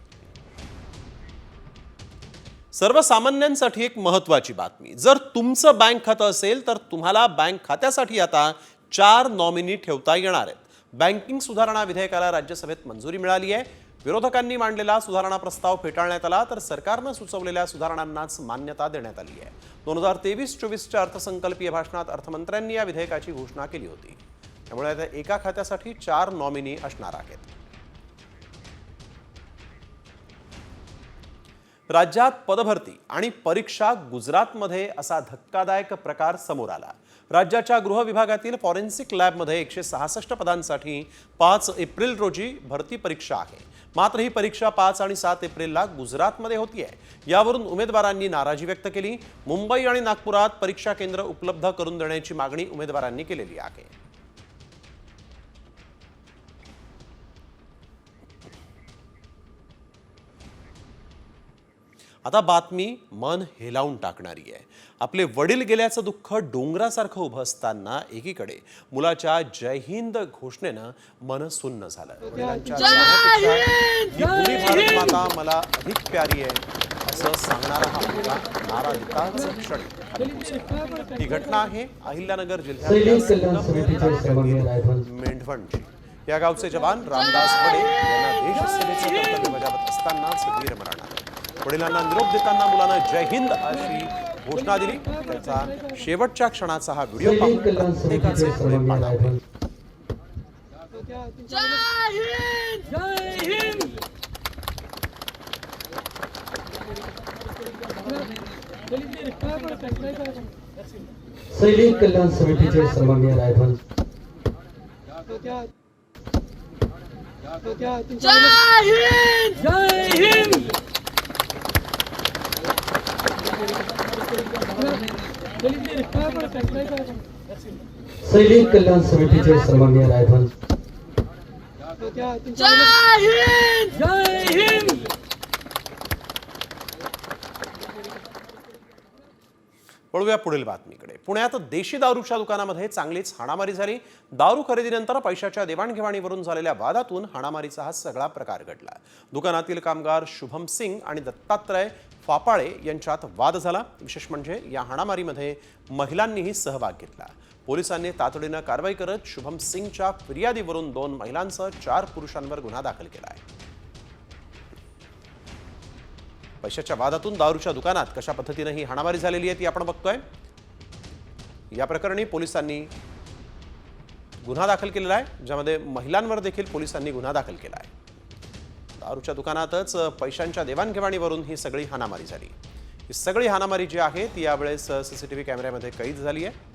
सर्वसामान्यांसाठी एक महत्त्वाची बातमी. जर तुमचं बँक खातं असेल तर तुम्हाला बँक खात्यासाठी आता 4 नॉमिनी ठेवता येणार आहेत. बँकिंग सुधारणा विधेयकाला राज्यसभेत मंजुरी मिळाली आहे. विरोधकांनी मांडलेला सुधारणा प्रस्ताव फेटाळण्यात आला तर सरकारनं सुचवलेल्या सुधारणांनाच मान्यता देण्यात आली आहे. 2023-24च्या अर्थसंकल्पीय भाषणात अर्थमंत्र्यांनी या विधेयकाची घोषणा केली होती. त्यामुळे आता एका खात्यासाठी 4 नॉमिनी असणार आहेत. राज्यात पदभरती आणि परीक्षा गुजरातमध्ये असा धक्कादायक प्रकार समोर आला. राज्याच्या गृह विभागातील फॉरेन्सिक लॅबमध्ये 166 पदांसाठी 5 एप्रिल रोजी भरती परीक्षा आहे. मात्र ही परीक्षा 5 आणि 7 एप्रिलला गुजरातमध्ये होतीये. यावरून उमेदवारांनी नाराजी व्यक्त केली. मुंबई आणि नागपुरात परीक्षा केंद्र उपलब्ध करून देण्याची मागणी उमेदवारांनी केलेली आहे. आता बातमी मन हेलावून टाकणारी आहे. आपले वडील गेल्याचं दुःख डोंगरासारखं उभं असताना एकीकडे मुलाच्या जय हिंद घोषणेनं मन सुन्न झालं. वडिलांच्या जाण्यापेक्षा ही भूमी भारत माता मला अधिक प्यारी आहे असं सांगणारा हा मुलगा नारा देताच क्षणी. ही घटना आहे अहिल्यानगर जिल्ह्यातल्या मेंढवणची. या गावचे जवान रामदास वडे यांना देशसेवेचं कर्तव्य बजावत असतानाच वीरमरण आलं. वडिलांना निरोप देताना मुलानं जय हिंद अशी घोषणा दिली. त्याचा शेवटच्या क्षणाचा हा व्हिडिओ पाहून प्रत्येकाचे डोळे पाणावले. सैनिक कल्याण समितीचे सन्माननीय रायफल सैनिक कल्याण समितीचे सन्माननीय रायफल वळूया पुढील बातमीकडे. पुण्यात देशी दारूच्या दुकानामध्ये चांगलीच हाणामारी झाली. दारू खरेदीनंतर पैशाच्या देवाणघेवाणीवरून झालेल्या वादातून हाणामारीचा हा सगळा प्रकार घडला. दुकानातील कामगार शुभम सिंग आणि दत्तात्रय फापाळे यांच्यात वाद झाला. विशेष म्हणजे या हाणामारीमध्ये महिलांनीही सहभाग घेतला. पोलिसांनी तातडीनं कारवाई करत शुभम सिंगच्या फिर्यादीवरून 2 महिलांसह 4 पुरुषांवर गुन्हा दाखल केला आहे. पैशाच्या वादातून दारूच्या दुकानात कशा पद्धतीने ही हाणामारी झालेली आहे ती आपण बघतोय. या प्रकरणी पोलिसांनी गुन्हा दाखल केलेला आहे, ज्यामध्ये महिलांवर देखील पोलिसांनी गुन्हा दाखल केला आहे. दारूच्या दुकानातच पैशांच्या देवाणघेवाणीवरून ही सगळी हाणामारी झाली. ही सगळी हाणामारी जी आहे ती यावेळेस CCTV कॅमेऱ्यामध्ये कैद झाली आहे.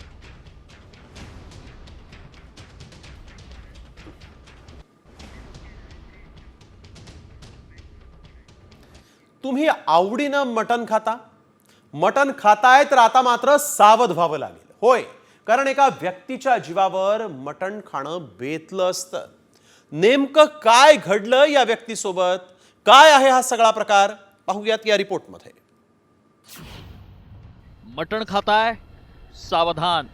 तुम्ही आवडीनं मटण खाता, मटण खाताय तर आता मात्र सावध व्हावं लागेल. होय, कारण एका व्यक्तीच्या जीवावर मटण खाणं बेतलं असतं. नेमकं काय घडलं या व्यक्तीसोबत, काय आहे हा सगळा प्रकार, पाहूयात या रिपोर्टमध्ये. मटण खाताय, सावधान.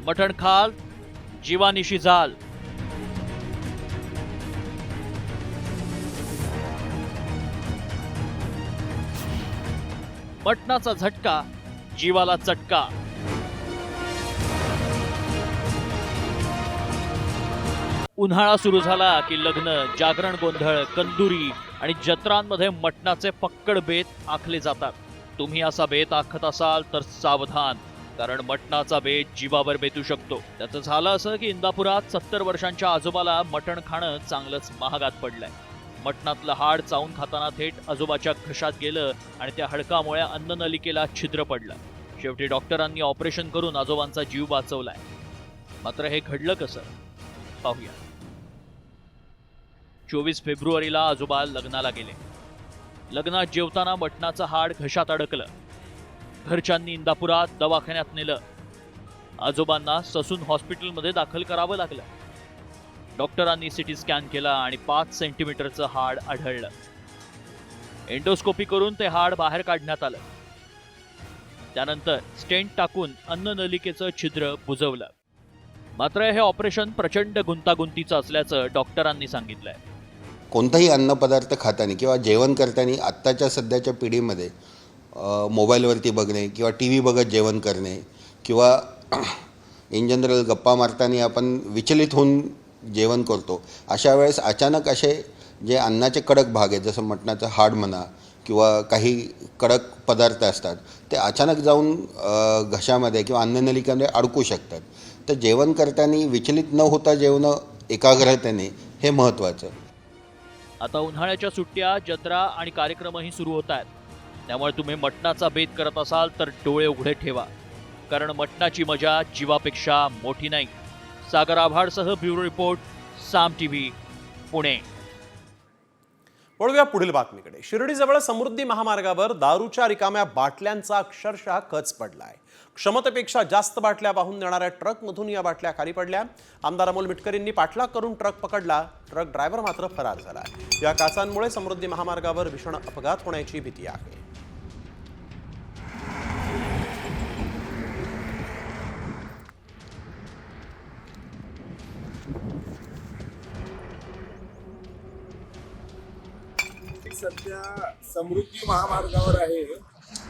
मटण खाल, जीवानिशी जाल. मटणाचा झटका, जीवाला चटका. उन्हाळा सुरू झाला की लग्न, जागरण गोंधळ, कंदुरी आणि जत्रांमध्ये मटणाचे पक्कड बेत आखले जातात. तुम्ही असा बेत आखत असाल तर सावधान, कारण मटणाचा बेत जीवावर बेतू शकतो. त्याचं झालं असं की इंदापुरात 70 वर्षांच्या आजोबाला मटण खाणं चांगलंच महागात पडलंय. मटणातलं हाड चावून खाताना थेट आजोबाच्या घशात गेलं आणि त्या हडकामुळे अन्ननलिकेला छिद्र पडलं. शेवटी डॉक्टरांनी ऑपरेशन करून आजोबांचा जीव वाचवलाय. मात्र हे घडलं कसं, पाहूया. 24 फेब्रुवारीला आजोबा लग्नाला गेले. लग्नात जेवताना मटणाचं हाड घशात अडकलं. घरच्यांनी इंदापुरात दवाखान्यात नेलं. आजोबांना ससून हॉस्पिटलमध्ये दाखल करावं लागलं. डॉक्टरांनी सिटी स्कॅन केला आणि 5 सेंटीमीटरचं हाड आढळलं. एंडोस्कोपी करून ते हाड बाहेर काढण्यात आलं. त्यानंतर स्टेंट टाकून अन्ननलिकेचं छिद्र बुजवलं. मात्र हे ऑपरेशन प्रचंड गुंतागुंतीचं असल्याचं डॉक्टरांनी सांगितलंय. कोणताही अन्नपदार्थ खाताना किंवा जेवण करताना आत्ताच्या सध्याच्या पिढीमध्ये मोबाईलवरती बघणे किंवा टी व्ही बघत जेवण करणे किंवा इन जनरल गप्पा मारताना आपण विचलित होऊन जेवण करतो. अशा वेळेस अचानक असे जे अन्नाचे कडक भाग आहेत, जसं मटणाचं हाड म्हणा किंवा काही कडक पदार्थ असतात, ते अचानक जाऊन घशामध्ये किंवा अन्ननलिकेमध्ये अडकू शकतात. तर जेवण करताना विचलित न होता जेवणं एकाग्रतेने हे महत्त्वाचं. आता उन्हाळ्याच्या सुट्ट्या, जत्रा आणि कार्यक्रमही सुरू होत आहेत. त्यामुळे तुम्ही मटणाचा बेत करत असाल तर डोळे उघडे ठेवा, कारण मटणाची मजा जीवापेक्षा मोठी नाही. सागर आव्हाडसह ब्युरो रिपोर्ट, साम टीव्ही, पुणे. वळूया पुढील बातमीकडे. शिर्डीजवळ समृद्धी महामार्गावर दारूच्या रिकाम्या बाटल्यांचा अक्षरशः खच पडलाय. क्षमतेपेक्षा जास्त बाटल्या वाहून नेणाऱ्या ट्रकमधून या बाटल्या खाली पडल्या. आमदार अमोल मिटकरींनी पाठलाग करून ट्रक पकडला. ट्रक ड्रायव्हर मात्र फरार झाला. या काचांमुळे समृद्धी महामार्गावर भीषण अपघात होण्याची भीती आहे. सध्या समृद्धी महामार्गावर आहे.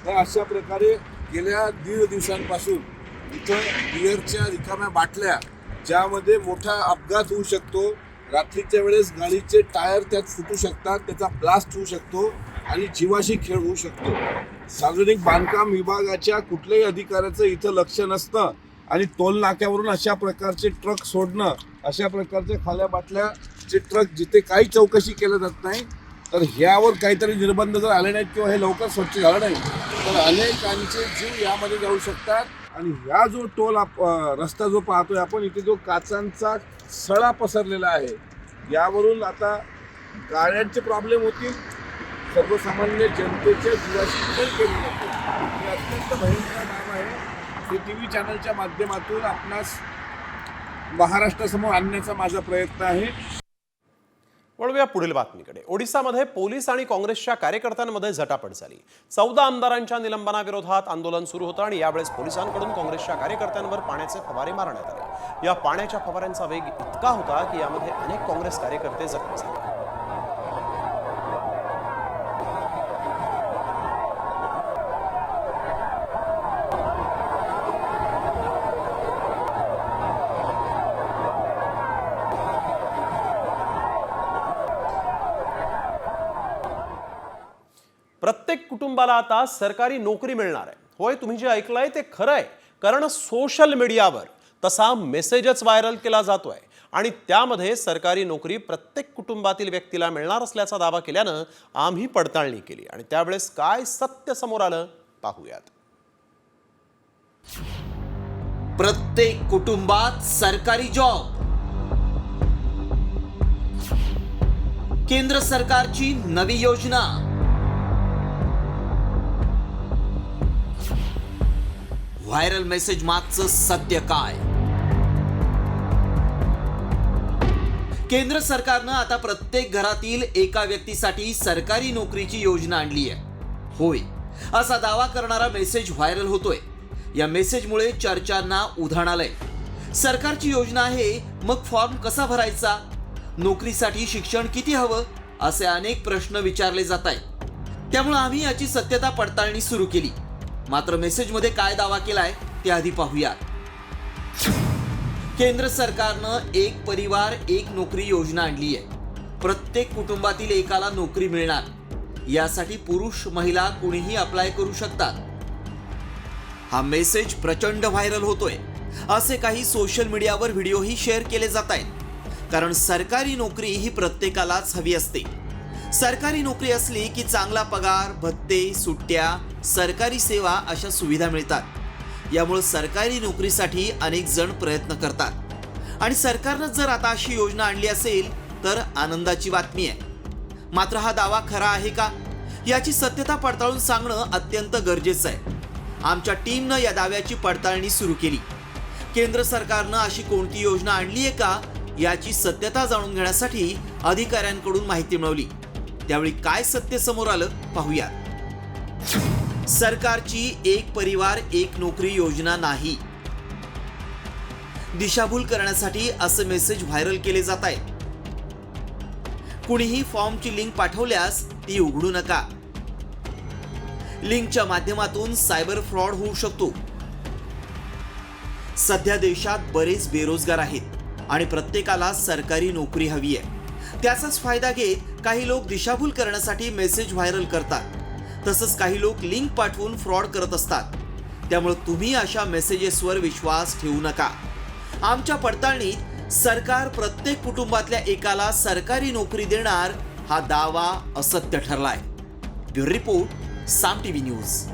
तर अशा प्रकारे गेल्या 1.5 दिवसांपासून इथं बिअरच्या रिकाम्या बाटल्या, ज्यामध्ये मोठा अपघात होऊ शकतो. रात्रीच्या वेळेस गाडीचे टायर त्यात फुटू शकतात, त्याचा ब्लास्ट होऊ शकतो आणि जीवाशी खेळ होऊ शकतो. सार्वजनिक बांधकाम विभागाच्या कुठल्याही अधिकाऱ्याचं इथं लक्ष नसतं आणि टोल नाक्यावरून अशा प्रकारचे ट्रक सोडणं, अशा प्रकारच्या खाल्या बाटल्याचे ट्रक जिथे काही चौकशी केलं जात नाही, तर ह्यावर काहीतरी निर्बंध जर आले नाहीत किंवा हे लवकर स्वच्छ झालं नाही तर अनेकांचे जीव यामध्ये जाऊ शकतात. आणि ह्या जो टोल रस्ता जो पाहतोय आपण, इथे जो काचांचा सळा पसरलेला आहे, यावरून आता गाड्यांचे प्रॉब्लेम होतील, सर्वसामान्य जनतेच्या जीवाशी खेळ केली जाते. हे अत्यंत भयंकर काम आहे. हे TV चॅनलच्या माध्यमातून आपणास महाराष्ट्रासमोर आणण्याचा माझा प्रयत्न आहे. वळूया पुढील बातमीकडे. ओडिसामध्ये पोलीस आणि काँग्रेसच्या कार्यकर्त्यांमध्ये झटापट झाली. 14 आमदारांच्या निलंबनाविरोधात आंदोलन सुरू होतं आणि यावेळेस पोलिसांकडून काँग्रेसच्या कार्यकर्त्यांवर पाण्याचे फवारे मारण्यात आले. या पाण्याच्या फवाऱ्यांचा वेग इतका होता की यामध्ये अनेक काँग्रेस कार्यकर्ते जखमी झाले. प्रत्येक कुटुंबाला आता सरकारी नोकरी मिळणार आहे. होय, तुम्ही जे ऐकलंय ते खरं आहे, कारण सोशल मीडियावर तसा मेसेजच व्हायरल केला जातोय आणि त्यामध्ये सरकारी नोकरी प्रत्येक कुटुंबातील व्यक्तीला मिळणार असल्याचा दावा केल्यानं आम्ही पडताळणी केली आणि त्यावेळेस काय सत्य समोर आलं पाहूयात. प्रत्येक कुटुंबात सरकारी जॉब. केंद्र सरकारची नवी योजना. व्हायरल मेसेज मागचं सत्य काय? केंद्र सरकारनं आता प्रत्येक घरातील एका व्यक्तीसाठी सरकारी नोकरीची योजना आणली आहे. होय, असा दावा करणारा मेसेज व्हायरल होतोय. या मेसेजमुळे चर्चांना उधाण आलंय. सरकारची योजना आहे, मग फॉर्म कसा भरायचा? नोकरीसाठी शिक्षण किती हवं? असे अनेक प्रश्न विचारले जात आहेत. त्यामुळे आम्ही याची सत्यता पडताळणी सुरू केली. मात्र मेसेजमध्ये काय दावा केलाय ते आधी पाहूया. केंद्र सरकारनं एक परिवार एक नोकरी योजना आणली आहे. प्रत्येक कुटुंबातील एकाला नोकरी मिळणार. यासाठी पुरुष महिला कुणीही अप्लाय करू शकतात. हा मेसेज प्रचंड व्हायरल होतोय. असे काही सोशल मीडियावर व्हिडिओही शेअर केले जात आहेत. कारण सरकारी नोकरी ही प्रत्येकालाच हवी असते. सरकारी नोकरी असली की चांगला पगार, भत्ते, सुट्ट्या, सरकारी सेवा अशा सुविधा मिळतात. यामुळे सरकारी नोकरीसाठी अनेक जण प्रयत्न करतात आणि सरकारनं जर आता अशी योजना आणली असेल तर आनंदाची बातमी आहे. मात्र हा दावा खरा आहे का, याची सत्यता पडताळून सांगणं अत्यंत गरजेचं आहे. आमच्या टीमनं या दाव्याची पडताळणी सुरू केली. केंद्र सरकारनं अशी कोणती योजना आणली आहे का याची सत्यता जाणून घेण्यासाठी अधिकाऱ्यांकडून माहिती मिळवली. त्यावेळी काय सत्य समोर आलं पाहूया. सरकारची एक परिवार एक नोकरी योजना नाही. दिशाभूल करण्यासाठी असे मेसेज व्हायरल केले जात आहेत. कुणीही फॉर्मची लिंक पाठवल्यास ती उघडू नका. लिंकच्या माध्यमातून सायबर फ्रॉड होऊ शकतो. सध्या देशात बरेच बेरोजगार आहेत आणि प्रत्येकाला सरकारी नोकरी हवी आहे. त्याचाच फायदा घेत काही लोक दिशाभूल करण्यासाठी मेसेज व्हायरल करतात. तसंच काही लोक लिंक पाठवून फ्रॉड करत असतात. त्यामुळे तुम्ही अशा मेसेजेसवर विश्वास ठेवू नका. आमच्या पडताळणीत सरकार प्रत्येक कुटुंबातल्या एकाला सरकारी नोकरी देणार हा दावा असत्य ठरलाय. ब्युरो रिपोर्ट, साम टीव्ही न्यूज.